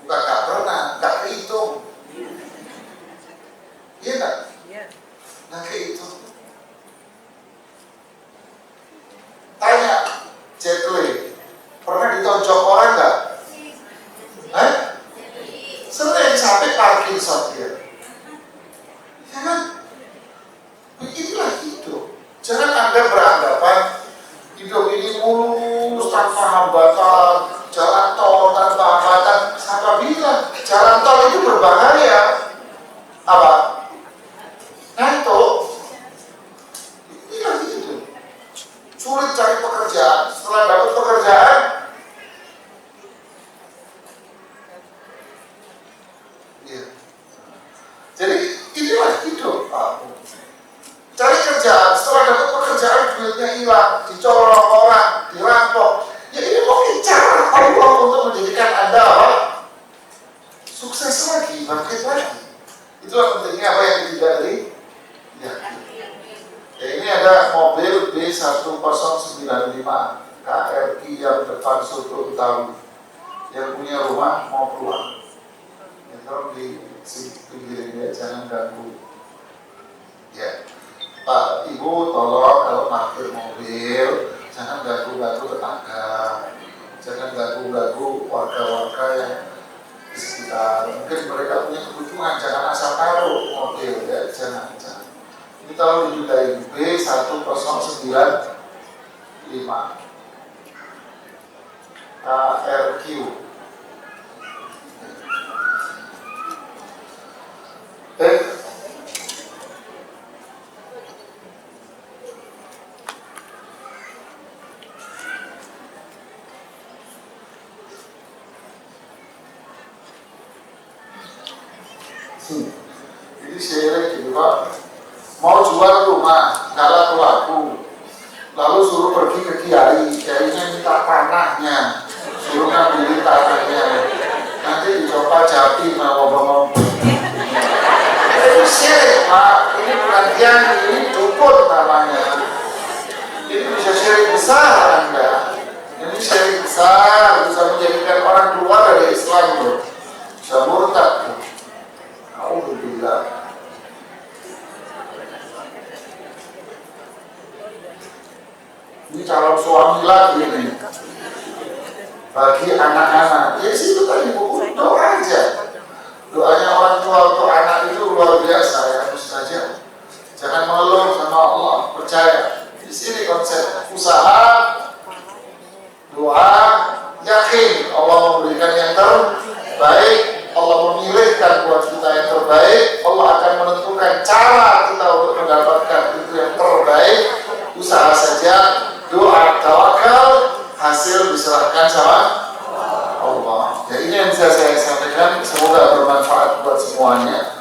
Bukan tak pernah, tak kehitung. Iya tak? Nah kehitung. Tanya Jet Li, pernah ditonjok orang nggak? Sering sampai Parkinson dia. Ya kan? Beginilah hidup. Jangan Anda beranggapan hidup ini mulus tanpa hambatan, jalan tol tanpa hambatan. Siapa bilang jalan tol itu berbahaya? Apa? Ngantuk. Inilah hidup. Sulit cari pekerjaan. Setelah dapat pekerjaan, ya. Jadi inilah hidup. Cari kerjaan. Setelah dapat pekerjaan, duitnya hilang, dicolong orang, dirampok. Ya ini mungkin cara Allah untuk menjadikan Anda apa? Sukses lagi, bangkit lagi. Itulah pentingnya apa yang dihindari. Ya. Ya, ini ada mobil B1095 KRI yang depan soto Betawi. Yang punya rumah mau keluar. Ya, tolong di pinggirin ya, jangan ganggu. Ya, Pak Ibu tolong kalau parkir mobil jangan ganggu-ganggu tetangga, jangan ganggu-ganggu warga-warga yang di sekitar. Mungkin mereka punya kebutuhan, jangan asal taruh mobil ya, jangan. Ini kalau dimintai B1095 KRQ Jadi syirik gitu Pak. Mau jual rumah, nggak laku-laku, lalu suruh pergi ke kiai, kiainya minta tanahnya, suruh ngambilin tanahnya, nanti dicoba Jatim mau itu syirik Pak. Ini bukan kiai, ini dukun namanya. Ini bisa syirik besar Anda. Ini syirik besar, bisa menjadikan orang keluar dari Islam loh, bisa murtad. Alhamdulillah. Ini calon suami lagi nih bagi anak-anak. Ya sih itu tadi buku doa aja. Doanya orang tua untuk anak itu luar biasa ya, harus saja. Jangan mengeluh sama Allah, percaya. Di sini konsep usaha, doa, yakin Allah memberikan yang terbaik, Allah memilihkan buat kita yang terbaik, Allah akan menentukan cara kita untuk mendapatkan itu yang terbaik. Usaha saja, doa, tawakal, hasil diserahkan sama Allah. Jadi ini yang bisa saya sampaikan, semoga bermanfaat buat semuanya.